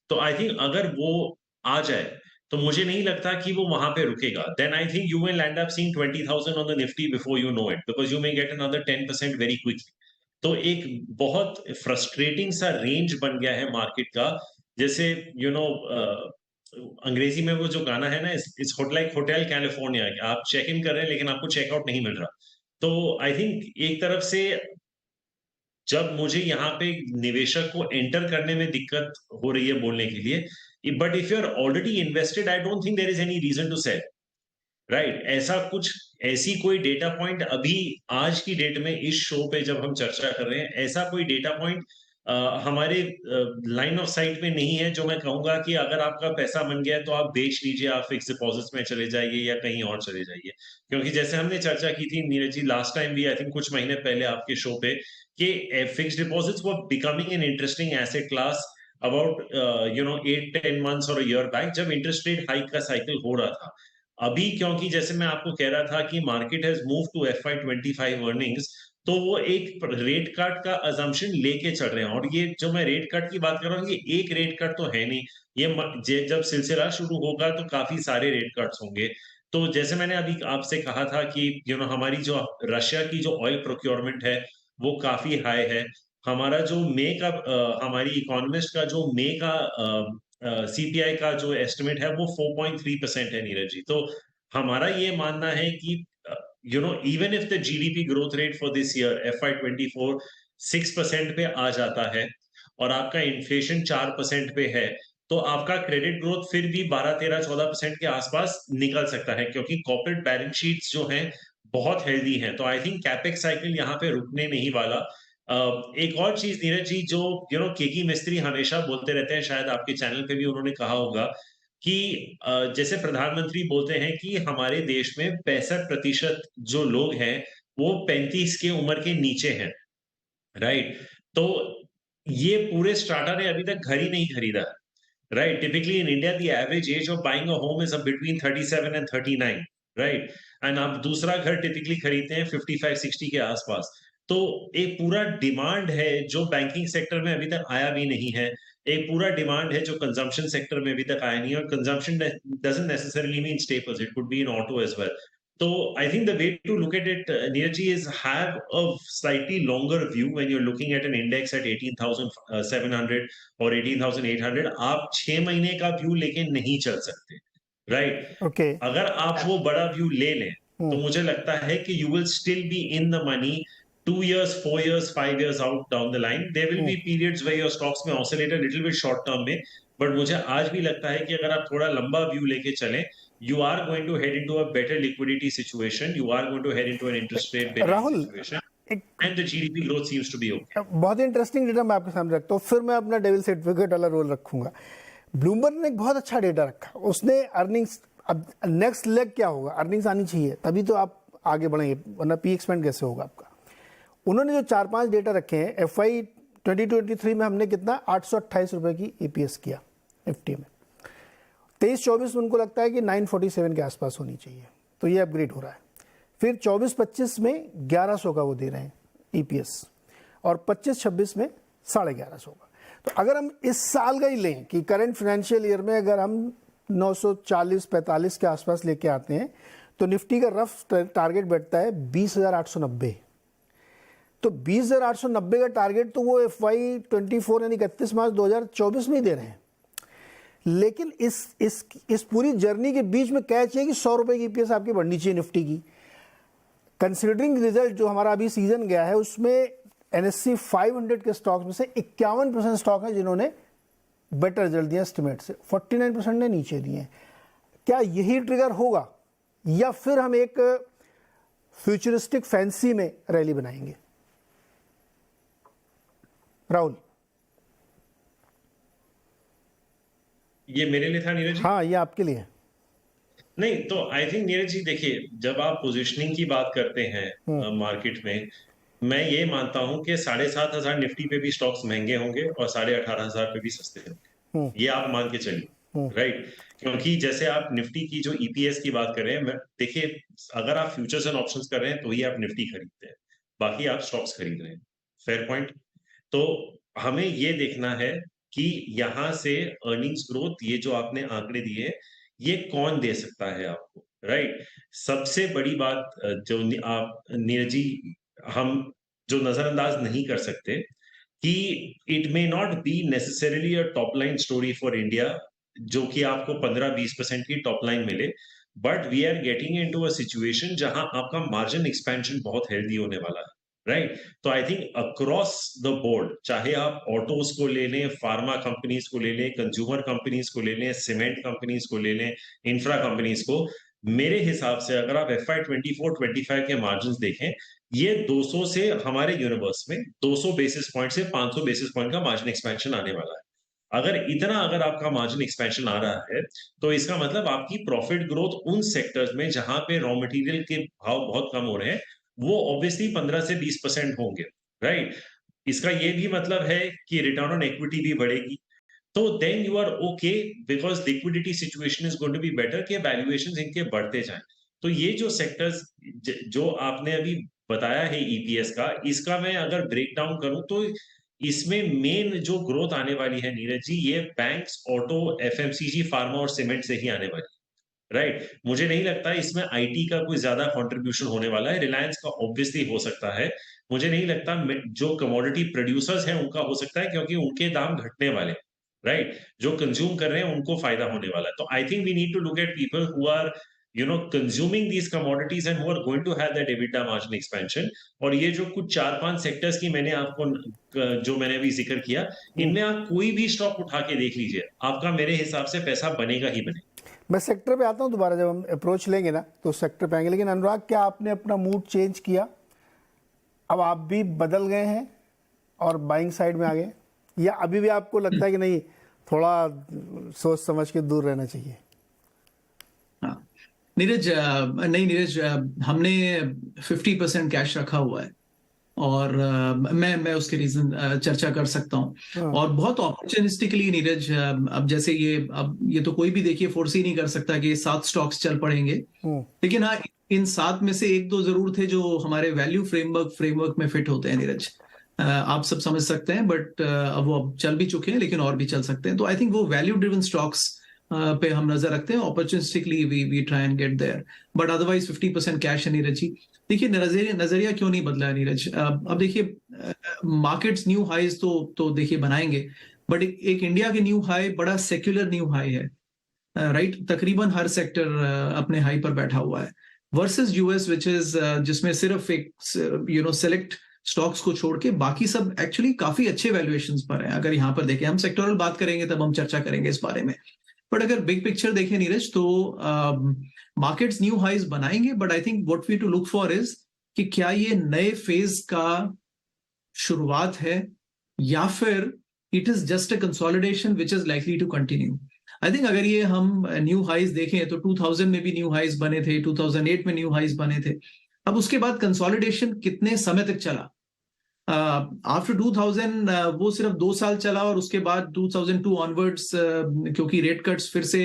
तो आई थिंक अगर वो आ जाए तो मुझे नहीं लगता कि वो वहां पे रुकेगा। Then I think you will end up seeing 20,000 on the Nifty before you know it, because you may get another 10% very quickly. तो एक बहुत फ्रस्ट्रेटिंग सा रेंज बन गया है मार्केट का। जैसे अंग्रेजी में वो जो गाना है ना, इट्स लाइक होटल कैलिफोर्निया, आप चेक इन कर रहे हैं लेकिन आपको चेकआउट नहीं मिल रहा। तो आई थिंक एक तरफ से जब मुझे यहाँ पे निवेशक को एंटर करने में दिक्कत हो रही है बोलने के लिए, but if you are already invested I don't think there is any reason to sell, right. ऐसी कोई डेटा पॉइंट अभी आज की डेट में इस शो पे जब हम चर्चा कर रहे हैं, ऐसा कोई डेटा पॉइंट हमारे लाइन ऑफ साइट में नहीं है जो मैं कहूंगा कि अगर आपका पैसा बन गया है तो आप बेच लीजिए, आप फिक्स डिपॉजिट्स में चले जाइए या कहीं और चले जाइए। क्योंकि जैसे हमने चर्चा की थी नीरज जी लास्ट टाइम भी, आई थिंक कुछ महीने पहले आपके शो पे, कि fix deposits were becoming an interesting asset class about 8-10 months और ईयर बैक, जब इंटरेस्ट रेट हाइक का साइकिल हो रहा था। अभी क्योंकि जैसे मैं आपको कह रहा था कि market has move to FY25 earnings, तो वो एक रेट कट का अजम्पशन लेके चल रहे हैं। और ये जो मैं रेट कट की बात कर रहा हूँ, ये एक रेट कट तो है नहीं, ये जब सिलसिला शुरू होगा तो काफी सारे रेट कट्स होंगे। तो जैसे मैंने अभी आपसे कहा था कि हमारी जो रशिया की जो ऑयल प्रोक्योरमेंट है वो काफी हाई है। हमारा जो मई का हमारी इकोनॉमिस्ट का जो मई का सीपीआई का जो एस्टिमेट है वो 4.3% है नीरज जी। तो हमारा ये मानना है कि even if the GDP growth rate for this year FY24 6% पे आ जाता है और आपका इन्फ्लेशन 4% पे है, तो आपका क्रेडिट ग्रोथ फिर भी 12-13-14% के आसपास निकल सकता है, क्योंकि कॉर्पोरेट बैलेंस शीट्स जो हैं बहुत हेल्दी हैं। तो आई थिंक कैपेक्स साइकिल यहाँ पे रुकने नहीं वाला। एक और चीज नीरज जी, जो केकी मिस्त्री हमेशा बोलते रहते हैं, शायद आपके चैनल पे भी उन्होंने कहा होगा कि जैसे प्रधानमंत्री बोलते हैं कि हमारे देश में 65% जो लोग हैं वो 35 के उम्र के नीचे हैं, राइट? तो ये पूरे स्ट्राटा ने अभी तक घर ही नहीं खरीदा, right? Typically in India the average age of buying a home is between 37 and 39, right? And आप दूसरा घर टिपिकली खरीदते हैं 55-60 के आसपास। तो एक पूरा डिमांड है जो बैंकिंग सेक्टर में अभी तक आया भी नहीं है, एक पूरा डिमांड है जो कंजम्पशन सेक्टर में अभी तक आया नहीं है। और consumption doesn't necessarily mean staples, it could be in auto as well. तो I think the way to look at it Neeraj ji is have a slightly longer view when you are looking at an index at 18,700 और 18,800। आप 6 महीने का view लेके नहीं चल सकते, right? Okay. अगर आप वो बड़ा व्यू ले लें तो मुझे लगता है कि you will still be in the money 2 years, 4 years, 5 years out down the line. There will be periods where your stocks may oscillate a little bit short term में, but मुझे आज भी लगता है कि अगर आप थोड़ा लंबा व्यू लेके चलें, you are going to head into a better liquidity situation. You are going to head into an interest rate bearing Rahul, situation, and the GDP growth seems to be okay. बहुत इंटरेस्टिंग डेटा मैं आपके सामने रखता हूँ, फिर मैं अपना devil certificate वाला रोल रखूंगा। ब्लूमबर्ग ने एक बहुत अच्छा डेटा रखा, उसने अर्निंग्स, अब नेक्स्ट लेग क्या होगा, अर्निंग्स आनी चाहिए तभी तो आप आगे बढ़ेंगे, वरना पी एक्सपेंड कैसे होगा आपका। उन्होंने जो 4-5 डेटा रखे हैं, FY 2023 में हमने कितना 828 रुपये की EPS किया निफ्टी में, 23-24 में उनको लगता है कि 947 के आसपास होनी चाहिए, तो ये अपग्रेड हो रहा है। फिर 24-25 में 1100 का वो दे रहे हैं EPS, और 25-26 में 1150 का। तो अगर हम इस साल का ही लें कि करंट फाइनेंशियल ईयर में अगर हम 940-45 के आसपास लेके आते हैं, तो निफ्टी का रफ टारगेट बैठता है 20,890। तो 20,890 का टारगेट तो वो FY 24 यानी 31 मार्च 2024 में ही दे रहे हैं। लेकिन इस पूरी जर्नी के बीच में क्या चाहिए कि 100 रुपये की EPS आपकी बढ़नी चाहिए निफ्टी की। कंसिडरिंग रिजल्ट जो हमारा अभी सीजन गया है, उसमें NSE 500 के स्टॉक्स में से 51% स्टॉक है जिन्होंने बेटर रिजल्ट दिया एस्टिमेट से, 49% ने नीचे दिए हैं। क्या यही ट्रिगर होगा या फिर हम एक फ्यूचरिस्टिक फैंसी में रैली बनाएंगे? राहुल, ये मेरे लिए था नीरज जी? हाँ, ये आपके लिए। नहीं तो आई थिंक नीरज जी देखिए, जब आप पोजीशनिंग की बात करते हैं मार्केट में, मैं ये मानता हूं कि 7,500 निफ्टी पे भी स्टॉक्स महंगे होंगे और 18,500 पे भी सस्ते होंगे, ये आप मान के चलिए, राइट? क्योंकि जैसे आप निफ्टी की जो EPS की बात कर रहे हैं, देखिए अगर आप फ्यूचर्स एंड ऑप्शंस कर रहे हैं तो ही आप निफ्टी खरीदते हैं, बाकी आप स्टॉक्स खरीद रहे हैं। Fair point. तो हमें ये देखना है कि यहाँ से अर्निंग्स ग्रोथ, ये जो आपने आंकड़े दिए, ये कौन दे सकता है आपको, राइट? सबसे बड़ी बात जो आप नीरज जी, हम जो नजरअंदाज नहीं कर सकते कि it may not be necessarily a top line story for India जो कि आपको 15-20% की टॉप लाइन मिले, but we are getting into a situation जहां आपका मार्जिन एक्सपेंशन बहुत हेल्दी होने वाला है, राइट? तो I think across the board, चाहे आप ऑटोज को ले लें, फार्मा कंपनीज को ले लें, कंज्यूमर कंपनीज को ले लें, सीमेंट कंपनीज को ले लें, इंफ्रा कंपनीज को, मेरे हिसाब से अगर आप FY 24-25 के मार्जिन देखें, ये 200 से हमारे यूनिवर्स में 200 बेसिस पॉइंट से 500 बेसिस पॉइंट का मार्जिन एक्सपेंशन आने वाला है। अगर आपका मार्जिन एक्सपेंशन आ रहा है, तो इसका मतलब आपकी प्रॉफिट ग्रोथ उन सेक्टर्स में जहां पे रॉ मटेरियल के भाव बहुत कम हो रहे हैं, वो ऑब्वियसली 15 से 20% होंगे, राइट? इसका ये भी मतलब है कि रिटर्न ऑन इक्विटी भी बढ़ेगी। तो then you are okay, because liquidity situation is going to be better, कि वैल्यूएशंस इनके बढ़ते जाएं। तो ये जो सेक्टर्स जो आपने अभी बताया है ईपीएस का, इसका मैं अगर ब्रेक डाउन करूं तो इसमें मेन जो ग्रोथ आने वाली है नीरज जी, ये बैंक्स, ऑटो, एफएमसीजी, फार्मा और सीमेंट से ही आने वाली, राइट। मुझे नहीं लगता इसमें आईटी का कोई ज्यादा कंट्रीब्यूशन होने वाला है। रिलायंस का ऑब्वियसली हो सकता है, मुझे नहीं लगता जो कमोडिटी प्रोड्यूसर्स हैं उनका हो सकता है, क्योंकि उनके दाम घटने वाले, राइट। जो कंज्यूम कर रहे हैं उनको फायदा होने वाला है। तो I think we need to look at people who are consuming these commodities and who are going to have that EBITDA margin expansion। और ये जो कुछ 4-5 सेक्टर्स की मैंने आपको जो मैंने अभी जिक्र किया, इनमें आप कोई भी स्टॉक उठा के देख लीजिए, आपका मेरे हिसाब से पैसा बनेगा ही बनेगा। मैं सेक्टर पे आता हूँ दोबारा, जब हम अप्रोच लेंगे ना तो सेक्टर पे आएंगे। लेकिन अनुराग, क्या आपने अपना मूड चेंज किया? अब आप भी बदल गए हैं और बाइंग साइड में आ गए, या अभी भी आपको लगता है कि नहीं, थोड़ा सोच समझ के दूर रहना चाहिए? नीरज, नहीं नीरज, हमने 50% कैश रखा हुआ है और मैं उसके रीजन चर्चा कर सकता हूँ। और बहुत अपॉर्चुनिस्टिकली नीरज, अब जैसे ये तो कोई भी देखिए फोर्स ही नहीं कर सकता कि 7 स्टॉक्स चल पड़ेंगे, लेकिन हाँ, इन 7 में से 1-2 जरूर थे जो हमारे वैल्यू फ्रेमवर्क में फिट होते हैं नीरज। आप सब समझ सकते हैं, बट अब वो चल भी चुके हैं, लेकिन और भी चल सकते हैं। तो आई थिंक वो वैल्यू ड्रिवन स्टॉक्स पे हम नजर रखते हैं। Opportunistically we try and get there, but otherwise 50% cash है नीरज जी। देखिए नजरिया क्यों नहीं बदला है नीरज? अब देखिए मार्केट्स न्यू हाईज तो देखिए बनाएंगे, बट एक इंडिया के न्यू हाई बड़ा सेक्युलर न्यू हाई है, राइट। तकरीबन हर सेक्टर अपने हाई पर बैठा हुआ है, वर्सेस यूएस विच इज जिसमें सिर्फ एक सेलेक्ट स्टॉक्स को छोड़ के बाकी सब एक्चुअली काफी अच्छे वैल्यूएशंस पर हैं। अगर यहाँ पर देखें, हम सेक्टोरल बात करेंगे तब हम चर्चा करेंगे इस बारे में, बट अगर बिग पिक्चर देखें नीरज तो मार्केट्स न्यू हाइज बनाएंगे, but I think what we to look for is कि क्या ये नए फेज का शुरुआत है या फिर it is just a consolidation which is likely to continue. I think अगर ये हम न्यू हाइज देखें तो 2000 में भी न्यू हाइज बने थे, 2008 में न्यू हाइज बने थे। अब उसके बाद कंसोलिडेशन कितने समय तक चला? आफ्टर 2000 वो सिर्फ 2 साल चला, और उसके बाद 2002 ऑनवर्ड्स क्योंकि रेट कट्स फिर से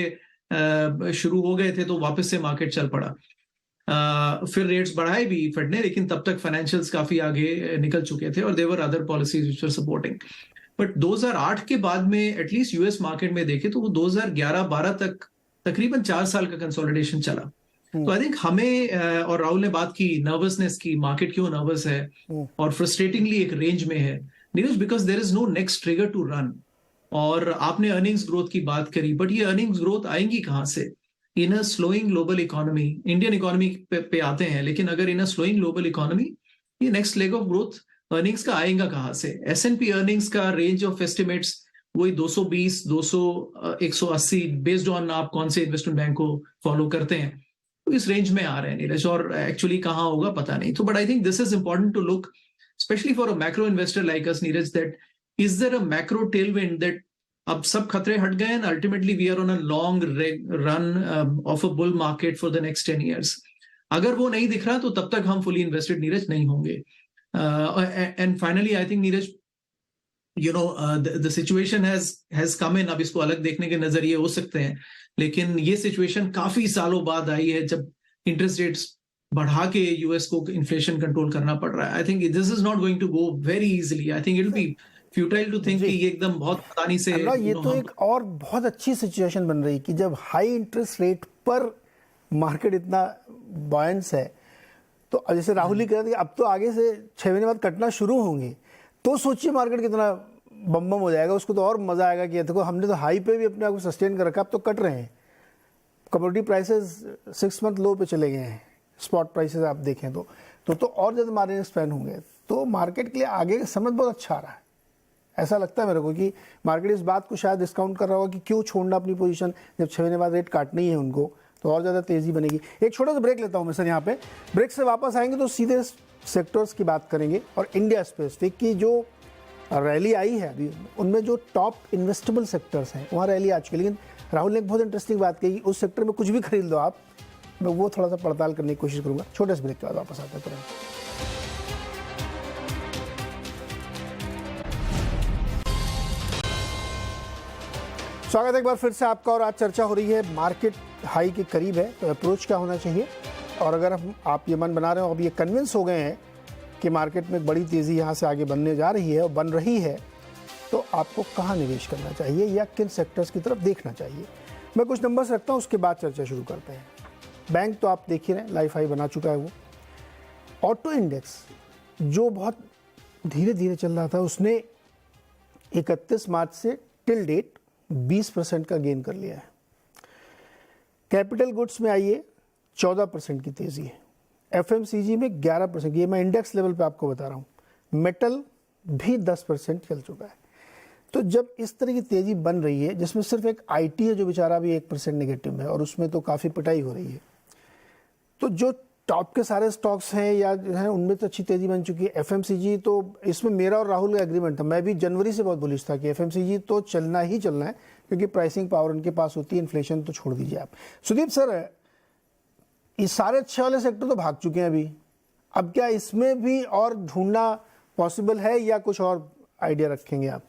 शुरू हो गए थे तो वापस से मार्केट चल पड़ा। फिर रेट्स बढ़ाए भी फेड ने, लेकिन तब तक फाइनेंशियल्स काफी आगे निकल चुके थे और there were other policies which were supporting. But 2008 के बाद में एटलीस्ट यूएस मार्केट में देखे तो वो 2011-12 तक तकरीबन 4 साल का कंसोलिडेशन चला। तो आई थिंक हमें, और राहुल ने बात की नर्वसनेस की, मार्केट क्यों नर्वस है और फ्रस्ट्रेटिंगली एक रेंज में है Neeraj, because there is no next trigger to run. और आपने अर्निंग्स ग्रोथ की बात करी, बट ये अर्निंग्स ग्रोथ आएंगी कहां से? In a slowing global economy. Indian economy पे आते हैं, लेकिन अगर in a slowing global economy ये next leg of growth earnings का आएगा कहां से? S&P अर्निंग्स का रेंज ऑफ एस्टिमेट्स वही 220, 200, 180 बेस्ड ऑन आप कौन से इन्वेस्टमेंट बैंक को फॉलो करते हैं, तो इस रेंज में आ रहे हैं नीरज। और एक्चुअली कहां होगा पता नहीं। तो but I think this is important to look specially for a macro investor like us Neeraj, that is there a macro tailwind that अब सब खतरे हट गए and ultimately we are on a long run of a bull market for the next 10 years। अगर वो नहीं दिख रहा तो तब तक हम फुली इन्वेस्टेड नीरज नहीं होंगे। And finally I think Neeraj, the situation has come in। अब इसको अलग देखने के नजरिए हो सकते हैं, लेकिन ये सिचुएशन काफी सालों बाद आई है जब इंटरेस्ट रेट्स बढ़ा के यूएस को इन्फ्लेशन कंट्रोल करना पड़ रहा है। I think this is not going to go very easily. I think it will be futile to think कि ये एकदम बहुत आसानी से ये तो एक और बहुत अच्छी सिचुएशन बन रही कि जब हाई इंटरेस्ट रेट पर मार्केट इतना बॉयंस है, तो जैसे राहुल ही कह रहे थे अब तो आगे से 6 महीने बाद कटना शुरू होंगे, तो सोचिए मार्केट कितना बम हो जाएगा। उसको तो और मजा आएगा कि देखो हमने तो हाई पे भी अपने आप को सस्टेन कर रखा, अब तो कट रहे हैं। कमोडिटी प्राइसेस 6 मंथ लो पे चले गए हैं, स्पॉट प्राइसेस आप देखें तो और ज़्यादा मार्जिन एक्सपैंड होंगे। तो मार्केट के लिए आगे का समय बहुत अच्छा आ रहा है, ऐसा लगता है मेरे को कि मार्केट इस बात को शायद डिस्काउंट कर रहा होगा कि क्यों छोड़ना अपनी पोजीशन, जब 6 महीने बाद रेट काटनी है उनको तो और ज़्यादा तेज़ी बनेगी। एक छोटा सा ब्रेक लेता हूँ मैं सर यहाँ पे। ब्रेक से वापस आएंगे तो सीधे सेक्टर्स की बात करेंगे और इंडिया स्पेसिफिक की जो रैली आई है अभी, उनमें जो टॉप इन्वेस्टेबल सेक्टर्स हैं वहाँ रैली आ चुकी है। लेकिन राहुल ने एक बहुत इंटरेस्टिंग बात कही, उस सेक्टर में कुछ भी खरीद लो आप, मैं वो थोड़ा सा पड़ताल करने की कोशिश करूँगा। छोटे से ब्रेक के बाद वापस आते हैं तुरंत। स्वागत है एक बार फिर से आपका। और आज चर्चा हो रही है मार्केट हाई के करीब है तो अप्रोच क्या होना चाहिए, और अगर आप ये मन बना रहे हो, अब ये कन्विंस हो गए हैं कि मार्केट में एक बड़ी तेज़ी यहाँ से आगे बनने जा रही है और बन रही है, तो आपको कहाँ निवेश करना चाहिए या किन सेक्टर्स की तरफ देखना चाहिए? मैं कुछ नंबर्स रखता हूँ, उसके बाद चर्चा शुरू करते हैं। बैंक तो आप देख ही रहे हैं, लाइफ हाई बना चुका है वो। ऑटो इंडेक्स जो बहुत धीरे धीरे चल रहा था, उसने 31 मार्च से टिल डेट 20% का गेन कर लिया है। कैपिटल गुड्स में आइए 14% की तेज़ी है। एफएमसीजी में 11%, ये मैं इंडेक्स लेवल पे आपको बता रहा हूँ। मेटल भी 10% चल चुका है। तो जब इस तरह की तेज़ी बन रही है, जिसमें सिर्फ एक आईटी है जो बेचारा भी 1% नेगेटिव है और उसमें तो काफ़ी पिटाई हो रही है, तो जो टॉप के सारे स्टॉक्स हैं या जो है उनमें तो अच्छी तेज़ी बन चुकी है। एफएमसीजी तो इसमें मेरा और राहुल का एग्रीमेंट था, मैं भी जनवरी से बहुत बुलिश था कि एफएमसीजी तो चलना ही चलना है, क्योंकि प्राइसिंग पावर उनके पास होती है, इन्फ्लेशन तो छोड़ दीजिए आप। सुदीप सर, ये सारे अच्छे वाले सेक्टर तो भाग चुके हैं अभी, अब क्या इसमें भी और ढूंढना पॉसिबल है या कुछ और आइडिया रखेंगे आप?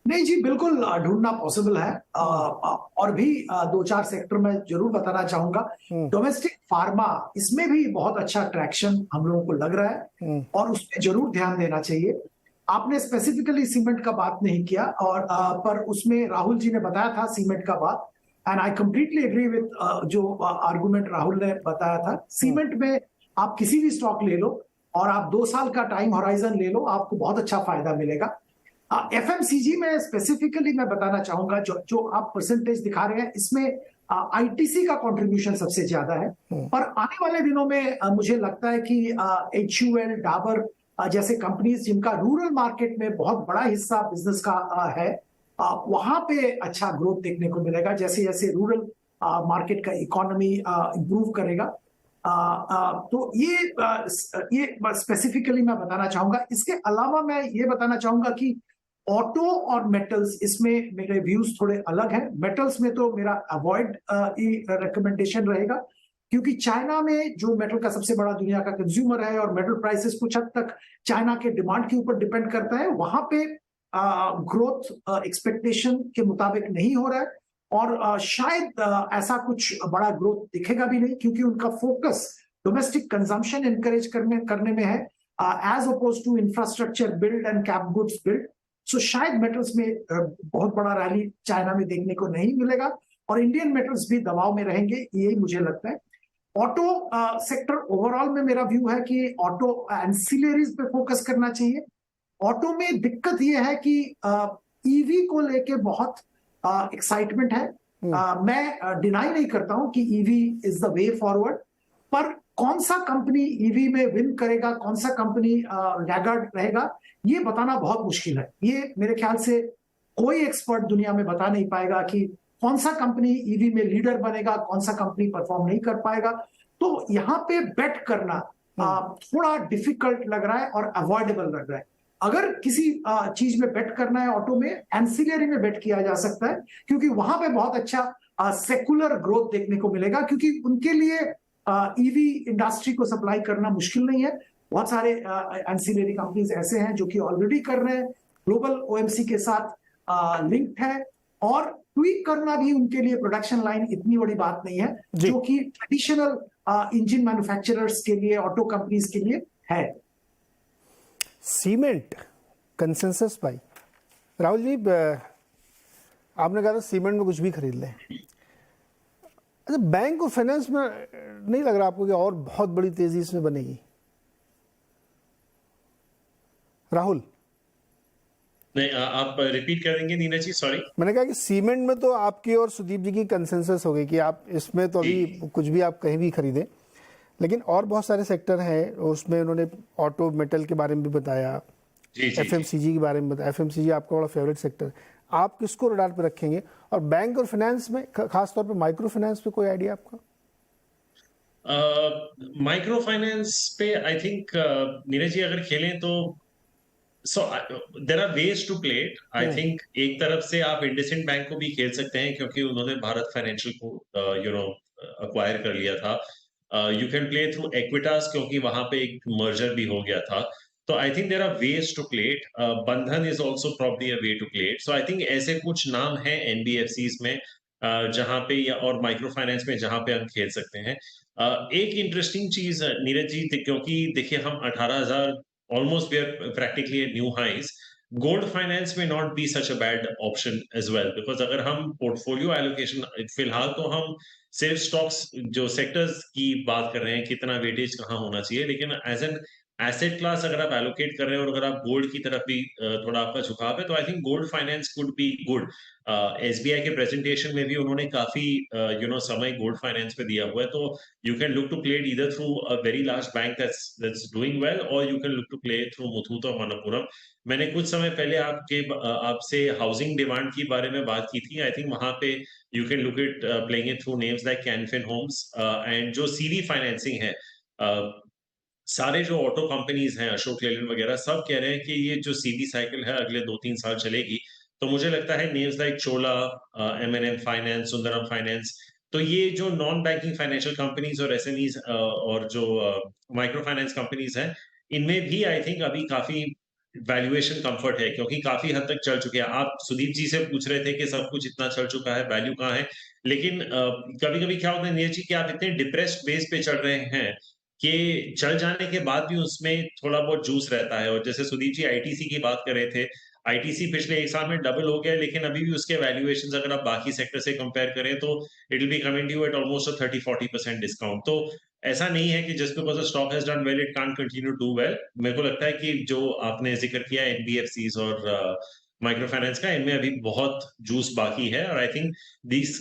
नहीं जी, बिल्कुल ढूंढना पॉसिबल है। और भी 2-4 सेक्टर में जरूर बताना चाहूंगा। डोमेस्टिक फार्मा, इसमें भी बहुत अच्छा ट्रैक्शन हम लोगों को लग रहा है और उस पर जरूर ध्यान देना चाहिए। आपने स्पेसिफिकली सीमेंट का बात नहीं किया, और पर उसमें राहुल जी ने बताया था सीमेंट का बात, and I completely agree with जो आर्गुमेंट राहुल ने बताया था। सीमेंट में आप किसी भी स्टॉक ले लो और आप 2 साल का टाइम होराइजन ले लो, आपको बहुत अच्छा फायदा मिलेगा। एफएमसीजी में स्पेसिफिकली मैं बताना चाहूंगा, जो आप परसेंटेज दिखा रहे हैं, इसमें आईटीसी का कंट्रीब्यूशन सबसे ज्यादा है। पर आने वाले दिनों में मुझे लगता है कि HUL, डाबर जैसे कंपनीज जिनका रूरल मार्केट में बहुत बड़ा हिस्सा बिजनेस का है, वहां पे अच्छा ग्रोथ देखने को मिलेगा। जैसे जैसे रूरल मार्केट का इकोनॉमी इंप्रूव करेगा, तो ये स्पेसिफिकली मैं बताना चाहूंगा। इसके अलावा मैं ये बताना चाहूंगा कि ऑटो और मेटल्स, इसमें मेरे व्यूज थोड़े अलग हैं। मेटल्स में तो मेरा अवॉइड रिकमेंडेशन रहेगा, क्योंकि चाइना में जो मेटल का सबसे बड़ा दुनिया का कंज्यूमर है और मेटल प्राइसेस कुछ हद तक चाइना के डिमांड के ऊपर डिपेंड करता है, वहां पे ग्रोथ एक्सपेक्टेशन के मुताबिक नहीं हो रहा है और शायद ऐसा कुछ बड़ा ग्रोथ दिखेगा भी नहीं, क्योंकि उनका फोकस डोमेस्टिक कंजम्पशन एनकरेज करने में है, as oppose to infrastructure build and cap goods build. So शायद मेटल्स में बहुत बड़ा रैली चाइना में देखने को नहीं मिलेगा और इंडियन मेटल्स भी दबाव में रहेंगे, यही मुझे लगता है। ऑटो सेक्टर ओवरऑल में मेरा व्यू है कि ऑटो एंसिलरीज पे फोकस करना चाहिए। ऑटो में दिक्कत यह है कि ईवी को लेके बहुत एक्साइटमेंट है। मैं डिनाई नहीं करता हूं कि EV is the way forward, पर कौन सा कंपनी ईवी में विन करेगा, कौन सा कंपनी लैगार्ड रहेगा, ये बताना बहुत मुश्किल है। ये मेरे ख्याल से कोई एक्सपर्ट दुनिया में बता नहीं पाएगा कि कौन सा कंपनी ईवी में लीडर बनेगा, कौन सा कंपनी परफॉर्म नहीं कर पाएगा। तो यहाँ पे बेट करना थोड़ा डिफिकल्ट लग रहा है और अवॉइडेबल लग रहा है। अगर किसी चीज में बेट करना है ऑटो में, एंसिलरी में बेट किया जा सकता है, क्योंकि वहां पे बहुत अच्छा सेकुलर ग्रोथ देखने को मिलेगा, क्योंकि उनके लिए ईवी इंडस्ट्री को सप्लाई करना मुश्किल नहीं है। बहुत सारे एंसिलरी कंपनीज ऐसे हैं जो कि ऑलरेडी कर रहे हैं, ग्लोबल ओएमसी के साथ लिंक्ड है, और ट्वीक करना भी उनके लिए प्रोडक्शन लाइन इतनी बड़ी बात नहीं है, जो कि ट्रेडिशनल इंजन मैन्युफैक्चरर्स के लिए, ऑटो कंपनीज के लिए है। सीमेंट कंसेंसस भाई, राहुल जी आपने कहा था सीमेंट में कुछ भी खरीद लें। अच्छा, बैंक और फाइनेंस में नहीं लग रहा आपको कि और बहुत बड़ी तेजी इसमें बनेगी? राहुल नहीं, आप रिपीट करेंगे नीना जी, सॉरी। मैंने कहा कि सीमेंट में तो आपकी और सुदीप जी की कंसेंसस हो गई कि आप इसमें तो अभी कुछ भी आप कहीं भी खरीदें, लेकिन और बहुत सारे सेक्टर हैं, उसमें उन्होंने ऑटो मेटल के बारे में भी बताया, एफएमसीजी के बारे में बताया। एफएमसीजी आपका बड़ा फेवरेट सेक्टर, आप किसको रडार पे रखेंगे? और बैंक और फाइनेंस में, खासतौर पे माइक्रो फाइनेंस पे कोई आइडिया आपका? माइक्रो फाइनेंस पे आई थिंक नीरज जी अगर खेलें तो there are ways to play it. I think एक तरफ से आप इंडसइंड बैंक को भी खेल सकते हैं, क्योंकि उन्होंने भारत फाइनेंशियल को अक्वायर कर लिया था। You can play through Equitas, क्योंकि वहां पे एक मर्जर भी हो गया था। तो I think there are ways to play it. Bandhan is also probably a way to play it. So I think ऐसे कुछ नाम हैं एनबीएफसीज में जहां पे, या और माइक्रो फाइनेंस में, जहां पे हम खेल सकते हैं। एक इंटरेस्टिंग चीज नीरज जी, क्योंकि देखिए हम 18,000 almost we are practically at new highs. Gold finance में not be such a bad option as well, because अगर हम पोर्टफोलियो एलोकेशन, फिलहाल तो हम सिर्फ स्टॉक्स जो सेक्टर्स की बात कर रहे हैं, कितना वेटेज कहाँ होना चाहिए, लेकिन एज एन एसेट क्लास अगर आप एलोकेट कर रहे हैं और अगर आप गोल्ड की तरफ भी थोड़ा आपका झुकाव है, तो I think gold finance could be good. SBI के प्रेजेंटेशन में भी उन्होंने काफी समय गोल्ड फाइनेंस पे दिया हुआ है, तो you can look to play it either through a very large bank that's doing well, or you can look to play it through Muthoot or Manappuram. मैंने कुछ समय पहले आपसे हाउसिंग डिमांड के बारे में बात की थी. आई थिंक वहां पे you can look it playing it through names like Canfin Homes and जो सीडी फाइनेंसिंग है. सारे जो ऑटो कंपनीज हैं, अशोक लेलैंड वगैरह, सब कह रहे हैं कि ये जो सीडी साइकिल है अगले 2-3 साल चलेगी. तो मुझे लगता है नेम्स लाइक चोला, एमएनएम फाइनेंस, सुंदरम फाइनेंस, तो ये जो नॉन बैंकिंग फाइनेंशियल कंपनीज और एसएमईज और जो माइक्रो फाइनेंस कंपनीज हैं, इनमें भी आई थिंक अभी काफी वैल्यूएशन कंफर्ट है, क्योंकि काफी हद तक चल चुके हैं. आप सुदीप जी से पूछ रहे थे कि सब कुछ इतना चल चुका है, वैल्यू कहाँ है, लेकिन कभी कभी क्या होता है नीरज जी कि आप इतने डिप्रेस्ड बेस पे चल रहे हैं कि चल जाने के बाद भी उसमें थोड़ा बहुत जूस रहता है. और जैसे सुदीप जी आईटीसी की बात कर रहे थे, आईटीसी पिछले 1 साल में डबल हो गया, लेकिन अभी भी उसके वैल्यूएशंस अगर आप बाकी सेक्टर से कंपेयर करें तो it will be coming to at almost 30-40% discount. तो ऐसा नहीं है कि just because a stock has done well it can't continue to do well. मेरे को लगता है कि जो आपने जिक्र किया एनबीएफसीज और माइक्रो फाइनेंस का, इनमें अभी बहुत जूस बाकी है. और I think these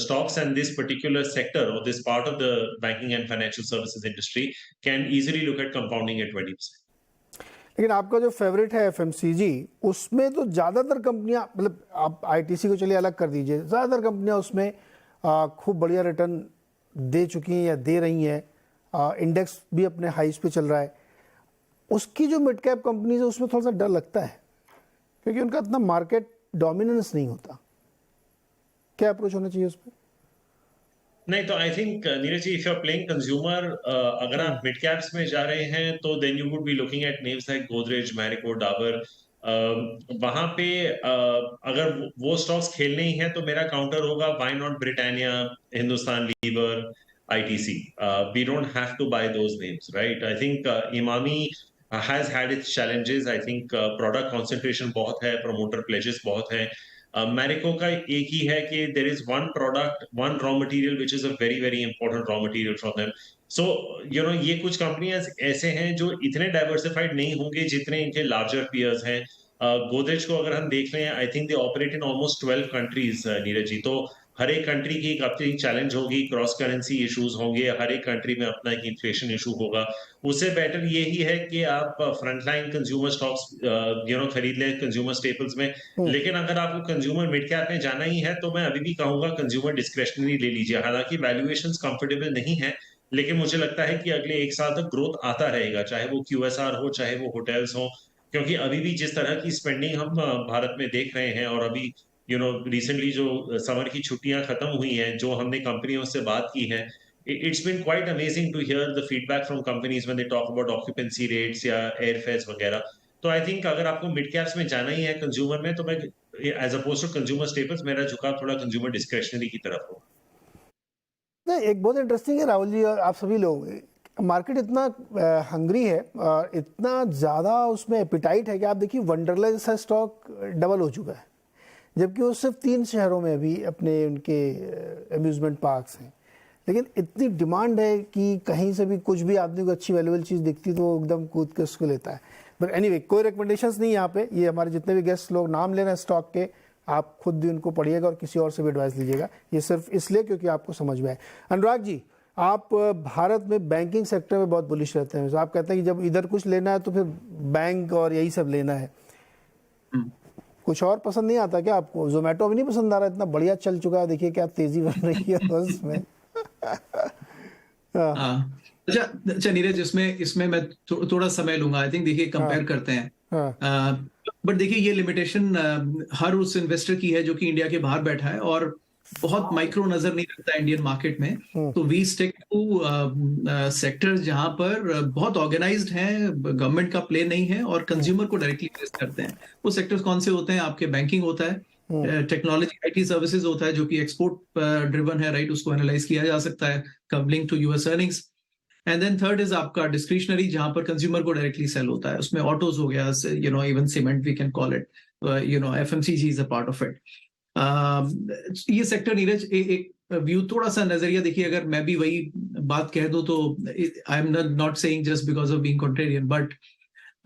stocks and this particular sector or this part of the banking and financial services industry can easily look at compounding at 20%. लेकिन आपका जो फेवरेट है एफएमसीजी, उसमें तो ज़्यादातर कंपनियां, मतलब आप आईटीसी को चलिए अलग कर दीजिए, ज़्यादातर कंपनियां उसमें खूब बढ़िया रिटर्न दे चुकी हैं या दे रही हैं. इंडेक्स भी अपने हाइस पे चल रहा है. उसकी जो मिड कैप कंपनीज है उसमें थोड़ा सा डर लगता है, क्योंकि उनका इतना मार्केट डोमिनेंस नहीं होता. क्या अप्रोच होना चाहिए उस पर? नहीं तो I think Neeraj ji, if you are playing consumer, अगर आप मिड कैप्स में जा रहे हैं तो then you would be looking at names like Godrej, Marico, Dabur. वहां पे अगर वो स्टॉक्स खेलने ही हैं तो मेरा काउंटर होगा, why not Britannia, Hindustan Lever, ITC. We don't have to buy those names, right? I think Emami has had its challenges. I think product concentration बहुत है, promoter pledges बहुत है. मैरिको का एक ही है कि there is one product, one raw material which is a very very important raw material for them. So ये कुछ कंपनियां ऐसे हैं जो इतने डाइवर्सिफाइड नहीं होंगे जितने इनके लार्जर पीयर्स हैं. गोदरेज को अगर हम देख लें, I think they operate in almost 12 countries Neeraj ji. तो हर एक कंट्री की एक अपनी चैलेंज होगी, क्रॉस करेंसी इश्यूज होंगे, हर एक कंट्री में अपना एक इन्फ्लेशन इशू होगा. उससे बेटर यही है कि आप फ्रंटलाइन कंज्यूमर स्टॉक्स खरीद लें कंज्यूमर स्टेपल्स में. लेकिन अगर आपको कंज्यूमर मिड कैप में जाना ही है तो मैं अभी भी कहूंगा कंज्यूमर डिस्क्रेशनरी ले लीजिए. हालांकि वैल्यूएशंस कंफर्टेबल नहीं है, लेकिन मुझे लगता है कि अगले 1 साल तक ग्रोथ आता रहेगा, चाहे वो क्यूएसआर हो, चाहे वो होटल्स हो. क्योंकि अभी भी जिस तरह की स्पेंडिंग हम भारत में देख रहे हैं, और अभी रिसेंटली जो समर की छुट्टियां खत्म हुई हैं, जो हमने कंपनियों से बात की है, it's been quite amazing to hear the feedback from companies when they talk about occupancy rates या airfares वगैरह. तो आई थिंक अगर आपको मिड कैप्स में जाना ही है कंज्यूमर में, तो मैं as oppose to consumer staples, मेरा झुकाव थोड़ा कंज्यूमर डिस्क्रेशनरी की तरफ हो. नहीं, एक बहुत इंटरेस्टिंग है राहुल जी और आप सभी लोग, मार्केट इतना हंग्री है और इतना ज़्यादा उसमें एपिटाइट है कि आप देखिए वंडरला जैसा स्टॉक डबल हो चुका है, जबकि वो सिर्फ 3 शहरों में अभी अपने उनके अम्यूज़मेंट पार्क्स हैं. लेकिन इतनी डिमांड है कि कहीं से भी कुछ भी आदमी को अच्छी वैल्यूएबल चीज़ दिखती तो वो एकदम कूद के उसको लेता है. बट एनीवे, कोई रिकमेंडेशंस नहीं है यहाँ पे. ये हमारे जितने भी गेस्ट लोग नाम ले रहे हैं स्टॉक के, आप खुद भी उनको पढ़िएगा और किसी और से भी एडवाइस लीजिएगा. ये सिर्फ इसलिए क्योंकि आपको समझ में आए. अनुराग जी, आप भारत में बैंकिंग सेक्टर में बहुत बुलिश रहते हैं. आप कहते हैं कि जब इधर कुछ लेना है तो फिर बैंक और यही सब लेना है. कुछ और पसंद नहीं आता क्या आपको? जोमेटो भी नहीं पसंद आ रहा? इतना बढ़िया चल चुका है, देखिए क्या तेजी बन रही है उसमें. अच्छा नीरज, इसमें मैं थोड़ा समय लूंगा. आई थिंक देखिए कंपेयर करते हैं, बट देखिए ये लिमिटेशन हर उस इन्वेस्टर की है जो कि इंडिया के बाहर बैठा है और बहुत माइक्रो नजर नहीं रखता इंडियन मार्केट में. तो वी स्टिक टू सेक्टर्स जहां पर बहुत ऑर्गेनाइज्ड हैं, गवर्नमेंट का प्ले नहीं है और कंज्यूमर को डायरेक्टली इन्वेस्ट करते हैं. वो सेक्टर्स कौन से होते हैं? आपके बैंकिंग होता है, टेक्नोलॉजी आईटी सर्विसेज होता है जो कि एक्सपोर्ट ड्रिवन है, राइट? उसको एनालाइज किया जा सकता है. Link to US earnings. And then third is आपका डिस्क्रिशनरी, जहां पर कंज्यूमर को डायरेक्टली सेल होता है, उसमें ऑटोज हो गया, even cement we can call it, FMCG is a part of it. ये सेक्टर नीरज एक व्यू, थोड़ा सा नजरिया देखिए, अगर मैं भी वही बात कह दूं तो I am not saying just because of being contrarian, but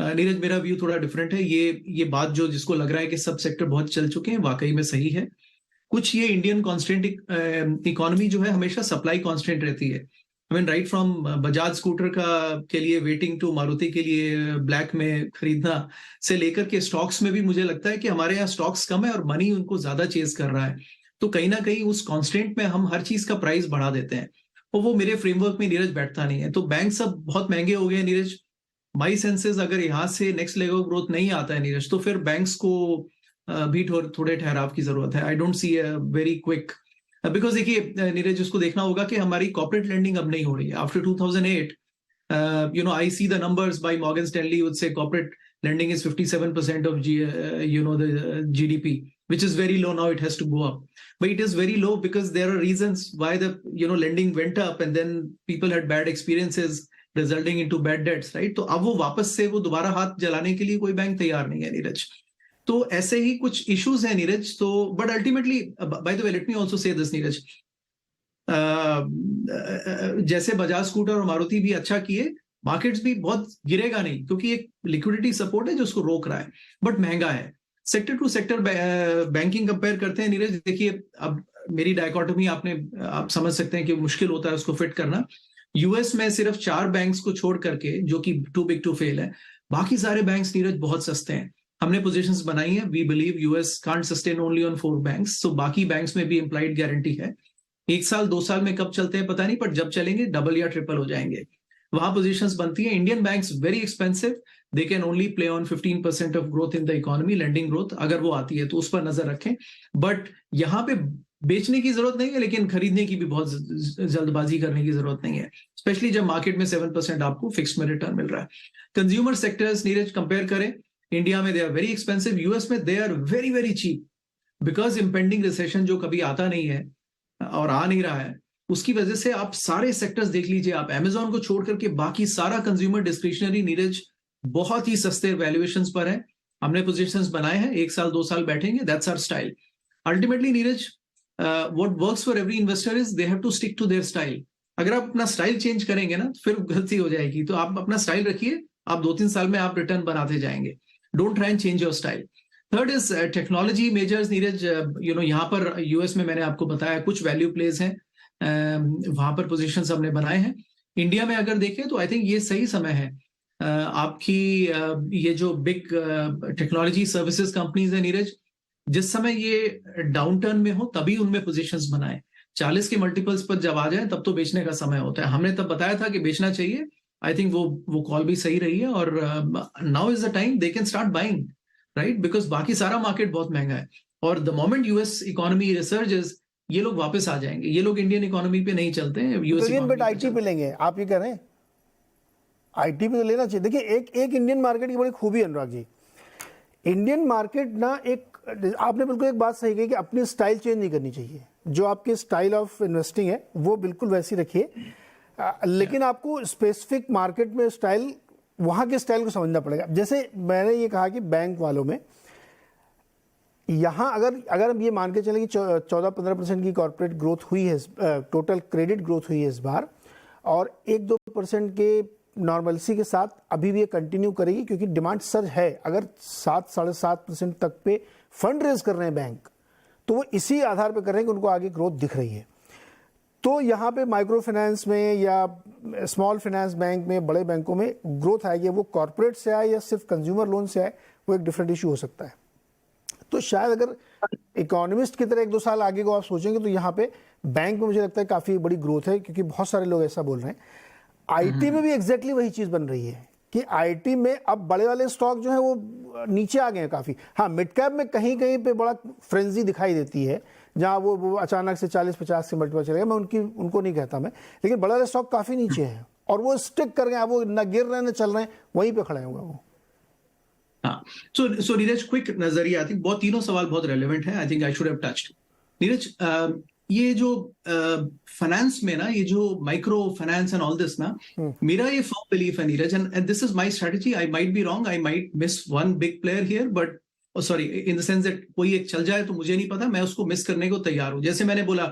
Neeraj मेरा व्यू थोड़ा डिफरेंट है। ये बात जो जिसको लग रहा है कि सब सेक्टर बहुत चल चुके हैं, वाकई में सही है। कुछ ये इंडियन कॉन्स्टेंट इकोनॉमी जो है हमेशा सप्लाई कॉन्स्टेंट रहती है। I mean right from Bajaj scooter के लिए वेटिंग टू मारुति के लिए ब्लैक में खरीदना से लेकर के स्टॉक्स में भी मुझे लगता है कि हमारे यहाँ स्टॉक्स कम है और मनी उनको ज्यादा चेज कर रहा है। तो कहीं ना कहीं उस कांस्टेंट में हम हर चीज का प्राइस बढ़ा देते हैं और वो मेरे फ्रेमवर्क में नीरज बैठता नहीं है। तो बैंक सब बहुत महंगे हो गए नीरज। माई सेंसेस अगर यहाँ से नेक्स्ट लेवल ग्रोथ नहीं आता है नीरज, तो फिर बैंक्स को भी थोड़े ठहराव की जरूरत है। आई don't C a very quick, because देखिए नीरज, उसको देखना होगा कि हमारी कॉर्पोरेट लेंडिंग अब नहीं हो रही है after 2008। I see the numbers by Morgan Stanley would say corporate lending is 57% of the GDP, which is very low now. It has to go up, but it is very low because there are reasons why the lending went up, and then people had bad experiences resulting into bad debts, right? तो अब वो वापस से वो दोबारा हाथ जलाने के लिए कोई बैंक तैयार नहीं है नीरज। तो ऐसे ही कुछ इश्यूज हैं नीरज। तो but ultimately, by the way, let me also say this Neeraj, जैसे बजाज स्कूटर और मारुति भी अच्छा किए, मार्केट्स भी बहुत गिरेगा नहीं, क्योंकि एक लिक्विडिटी सपोर्ट है जो उसको रोक रहा है, बट महंगा है। Sector to sector banking compare करते हैं नीरज, देखिए अब मेरी डायकोटोमी आप समझ सकते हैं कि मुश्किल होता है उसको फिट करना। यूएस में सिर्फ 4 बैंक्स को छोड़ करके, जो कि टू बिग टू फेल है, बाकी सारे बैंक्स नीरज बहुत सस्ते हैं। हमने पोजीशंस बनाई है, we believe US can't sustain only on 4 banks, so बाकी बैंक्स में भी इम्प्लाइड गारंटी है। 1 साल 2 साल में कब चलते हैं पता नहीं, पर जब चलेंगे डबल या ट्रिपल हो जाएंगे। वहां पोजीशंस बनती है। Indian banks very expensive, they can only play on 15% of growth in the economy, lending growth, अगर वो आती है तो उस पर नजर रखें। बट यहाँ पे बेचने की जरूरत नहीं है, लेकिन खरीदने की भी बहुत जल्दबाजी करने की जरूरत नहीं है, स्पेशली जब मार्केट में 7% आपको फिक्स में रिटर्न मिल रहा है। कंज्यूमर सेक्टर्स नीरज कंपेयर करें, इंडिया में they are very expensive, US में they are very very cheap, because impending recession जो कभी आता नहीं है और आ नहीं रहा है, उसकी वजह से आप सारे सेक्टर्स देख लीजिए, आप अमेजोन को छोड़ करके बाकी सारा कंज्यूमर डिस्क्रिशनरी नीरज बहुत ही सस्ते वैल्यूएशंस पर है। हमने पोजीशंस बनाए हैं, 1 साल 2 साल बैठेंगे, that's our style. Ultimately Neeraj, what works for every investor is they have to stick to their style. अगर आप अपना स्टाइल चेंज करेंगे ना, फिर गलती हो जाएगी। तो आप अपना स्टाइल रखिए, आप 2-3 साल में आप रिटर्न बनाते जाएंगे। Don't try and change your style. Third is technology measures Neeraj. यहाँ पर यूएस में मैंने आपको बताया कुछ वैल्यू प्लेज हैं, वहां पर पोजीशंस हमने बनाए हैं। इंडिया में अगर देखें तो आई थिंक ये सही समय है। आपकी ये जो बिग टेक्नोलॉजी सर्विसेज कंपनीज है नीरज, जिस समय ये डाउन टर्न में हो तभी उनमें पोजीशंस बनाए। 40 के मल्टीपल्स पर जब आ जाए तब तो बेचने का समय होता है। हमने तब बताया था कि बेचना चाहिए। आई थिंक वो कॉल भी सही रही है, और now is the time they can start buying, right, because बाकी सारा मार्केट बहुत महंगा है, और द मोमेंट यूएस इकोनॉमी रिसर्जेस, ये लोग वापस आ जाएंगे। ये लोग इंडियन इकोनॉमी पे नहीं चलते हैं, यूएस बट आईटी पे लेंगे, आप ये कह रहे हैं आईटी पे तो लेना चाहिए। देखिए एक इंडियन मार्केट की बड़ी खूबी है अनुराग जी, इंडियन मार्केट ना, आपने बिल्कुल एक बात सही कही कि अपनी स्टाइल चेंज नहीं करनी चाहिए। जो आपकी स्टाइल ऑफ इन्वेस्टिंग है वो बिल्कुल वैसी रखिए, लेकिन आपको स्पेसिफिक मार्केट में स्टाइल, वहाँ के स्टाइल को समझना पड़ेगा। जैसे मैंने ये कहा कि बैंक वालों में यहाँ अगर हम ये मान के चले कि 14-15% की कॉर्पोरेट ग्रोथ हुई है, टोटल क्रेडिट ग्रोथ हुई है इस बार, और 1-2% के नॉर्मलसी के साथ अभी भी ये कंटिन्यू करेगी, क्योंकि डिमांड सर्ज है। अगर 7-7.5% तक पे फंड रेज कर रहे हैं बैंक, तो वो इसी आधार पे कर रहे हैं कि उनको आगे ग्रोथ दिख रही है। तो यहाँ पे माइक्रो फाइनेंस में या स्मॉल फाइनेंस बैंक में, बड़े बैंकों में ग्रोथ आएगी, वो कॉर्पोरेट से आए या सिर्फ कंज्यूमर लोन से आए, वो एक डिफरेंट इशू हो सकता है। तो शायद अगर इकोनॉमिस्ट की तरह 1-2 साल आगे को आप सोचेंगे तो यहाँ पे बैंक में मुझे लगता है काफ़ी बड़ी ग्रोथ है, क्योंकि बहुत सारे लोग ऐसा बोल रहे हैं। आईटी में भी एग्जैक्टली वही चीज़ बन रही है कि आईटी में अब बड़े वाले स्टॉक जो है वो नीचे आ गए हैं काफ़ी। हाँ, मिड कैप में कहीं कहीं पे बड़ा फ्रेंजी दिखाई देती है, जहाँ वो अचानक से 40-50 से मल्टीपल चले गए। मैं उनको नहीं कहता मैं, लेकिन बड़े वाले स्टॉक काफ़ी नीचे हैं और वो स्टिक कर गए, वो न गिर रहे हैं न चल रहे हैं, वहीं पे खड़े होंगे वो। हाँ, सो नीरज, क्विक नजरिया, आई थिंक बहुत तीनों सवाल बहुत रेलेवेंट है। I think I should have touched. Neeraj, ये जो फाइनेंस में ना, ये जो micro finance and all this ना, मेरा ये फर्म बिलीफ है Neeraj, and this is my strategy. I might be wrong, I might miss one big player here, but sorry in the sense that कोई एक चल जाए तो मुझे नहीं पता, मैं उसको मिस करने को तैयार हूं. जैसे मैंने बोला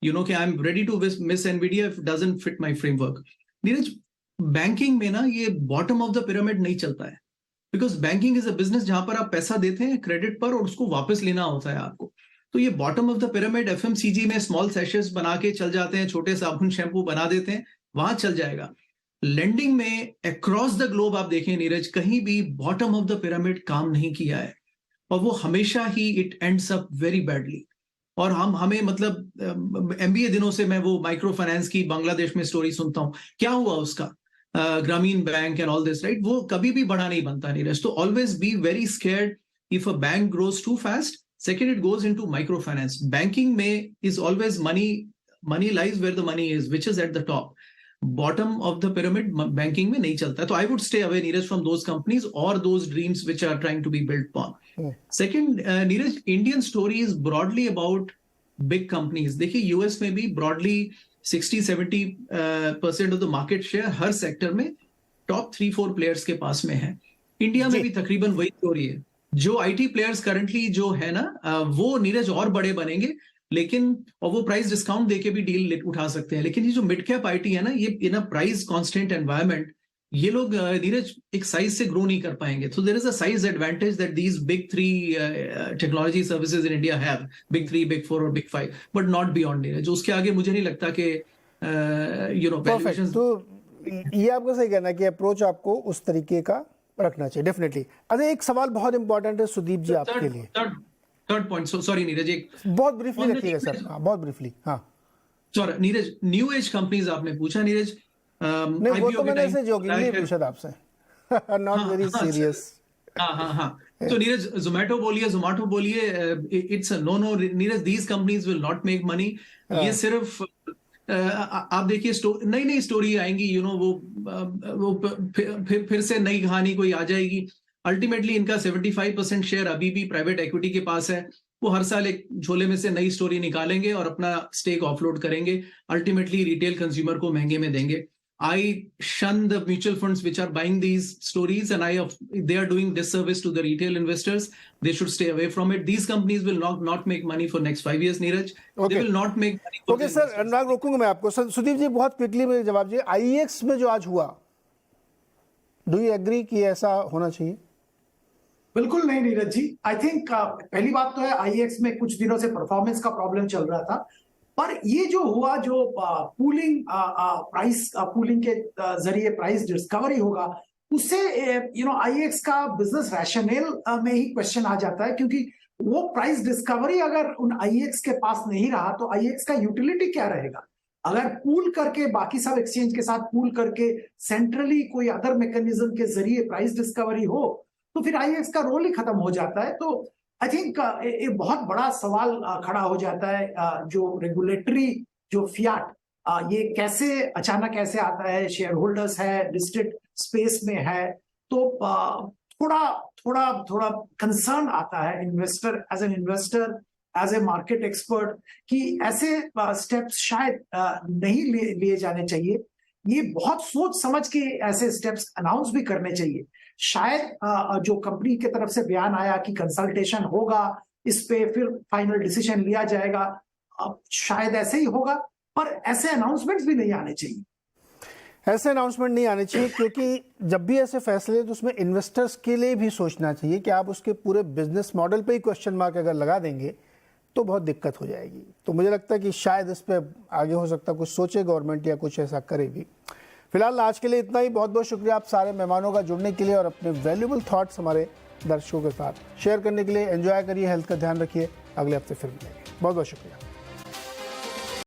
कि I am ready to miss Nvidia if doesn't fit my framework. Neeraj, banking में ना ये बॉटम ऑफ द पिरामिड नहीं चलता है, because banking is a business जहां पर आप पैसा देते हैं क्रेडिट पर और उसको वापस लेना होता है आपको. तो ये bottom of the pyramid FMCG में स्मॉल सेशेस बना के चल जाते हैं, छोटे साबुन शैम्पू बना देते हैं, वहां चल जाएगा. लेंडिंग में अक्रॉस द ग्लोब आप देखें नीरज, कहीं भी बॉटम ऑफ द पिरामिड काम नहीं किया है, और वो हमेशा ही it ends up very badly. और हमें मतलब एमबीए दिनों से मैं वो माइक्रो फाइनेंस की बांग्लादेश में स्टोरी सुनता हूँ, क्या हुआ उसका, Grameen bank and all this, right, वो कभी भी बड़ा नहीं बनता नीरज. तो always be very scared if a bank grows too fast. Second, it goes into microfinance. Banking is always money lies where the money is, which is at the top. Bottom of the pyramid, banking में नहीं चलता. So I would stay away, Neeraj, from those companies or those dreams which are trying to be built upon. Second, Neeraj, Indian story is broadly about big companies. देखिए US में भी broadly 60-70% of the market share her sector में top 3-4 players के पास में है. India में भी तकरीबन वही स्टोरी है. जो आईटी प्लेयर्स करंटली जो है ना, वो नीरज और बड़े बनेंगे, लेकिन और वो प्राइस डिस्काउंट देके भी डील उठा सकते हैं. लेकिन ये जो मिड कैप आईटी है ना, ये इन अ प्राइस कांस्टेंट एनवायरनमेंट, ये लोग नीरज एक साइज से ग्रो नहीं कर पाएंगे. So there is a size advantage that these big 3 technology services in India have, big 3, big 4 और big 5, but not beyond Neeraj. उसके आगे मुझे नहीं लगता कि वैल्यूएशंस. तो ये आपको सही कहना है कि अप्रोच आपको उस तरीके का रखना चाहिए, डेफिनेटली. अरे एक सवाल बहुत इंपॉर्टेंट है सुदीप जी आपके लिए. थर्ड पॉइंट, सॉरी नीरज, एक बहुत ब्रीफली रखिएगा सर. बहुत ब्रीफली. हाँ sorry Neeraj, new age companies आपने पूछा नीरज. नहीं, वो तो मैंने ऐसे जोकिंगली पूछा था आपसे, नॉट वेरी सीरियस. हाँ. तो नीरज, जोमैटो बोलिए, it's no Neeraj, these companies will not make money. ये सिर्फ आप देखिए नई स्टोरी आएंगी, वो फिर से नई कहानी कोई आ जाएगी. अल्टीमेटली इनका 75% शेयर अभी भी प्राइवेट इक्विटी के पास है. वो हर साल एक झोले में से नई स्टोरी निकालेंगे और अपना स्टेक ऑफलोड करेंगे. अल्टीमेटली रिटेल कंज्यूमर को महंगे में देंगे. I shun the mutual funds which are buying these stories, and they are doing disservice to the retail investors. They should stay away from it. These companies will not make money for next 5 years, Neeraj. Okay. They will not make money. Okay, sir. अनुराग, रोकूंगा मैं आपको. सुदीप जी, बहुत quickly में जवाब दीजिए. IEX में जो आज हुआ, डू यू एग्री कि ऐसा होना चाहिए? बिल्कुल नहीं नीरज जी. आई थिंक पहली बात तो है, IEX में कुछ दिनों से परफॉर्मेंस का प्रॉब्लम चल रहा था, पर ये जो हुआ, जो पूलिंग के जरिए प्राइस डिस्कवरी होगा, उससे IEX का बिजनेस रैशनल में ही क्वेश्चन आ जाता है. क्योंकि वो प्राइस डिस्कवरी अगर उन IEX के पास नहीं रहा तो IEX का यूटिलिटी क्या रहेगा? अगर पूल करके, बाकी सब एक्सचेंज के साथ पूल करके सेंट्रली कोई अदर मैकेनिज्म के जरिए प्राइस डिस्कवरी हो, तो फिर IEX का रोल ही खत्म हो जाता है. तो आई थिंक एक बहुत बड़ा सवाल खड़ा हो जाता है, जो रेगुलेटरी जो फियाट, ये कैसे अचानक ऐसे आता है, शेयर होल्डर्स है, लिस्टेड स्पेस में है, तो थोड़ा कंसर्न आता है investor, as an investor, as a market expert, कि ऐसे स्टेप्स शायद नहीं लिए जाने चाहिए. ये बहुत सोच समझ के ऐसे स्टेप्स अनाउंस भी करने चाहिए. शायद जो कंपनी की तरफ से बयान आया कि कंसल्टेशन होगा, इस पे फिर फाइनल डिसीजन लिया जाएगा, शायद ऐसे ही होगा, पर ऐसे अनाउंसमेंट्स भी नहीं आने चाहिए. ऐसे अनाउंसमेंट नहीं आने चाहिए, क्योंकि जब भी ऐसे फैसले तो उसमें इन्वेस्टर्स के लिए भी सोचना चाहिए कि आप उसके पूरे बिजनेस मॉडल पे ही क्वेश्चन मार्क अगर लगा देंगे तो बहुत दिक्कत हो जाएगी. तो मुझे लगता है कि शायद इस पे आगे हो सकता है कुछ सोचे गवर्नमेंट, या कुछ ऐसा करे भी. फिलहाल आज के लिए इतना ही. बहुत बहुत शुक्रिया आप सारे मेहमानों का जुड़ने के लिए और अपने वैल्यूबल थॉट्स हमारे दर्शकों के साथ शेयर करने के लिए. एंजॉय करिए, हेल्थ का ध्यान रखिए. अगले हफ्ते फिर मिलेंगे. बहुत बहुत शुक्रिया.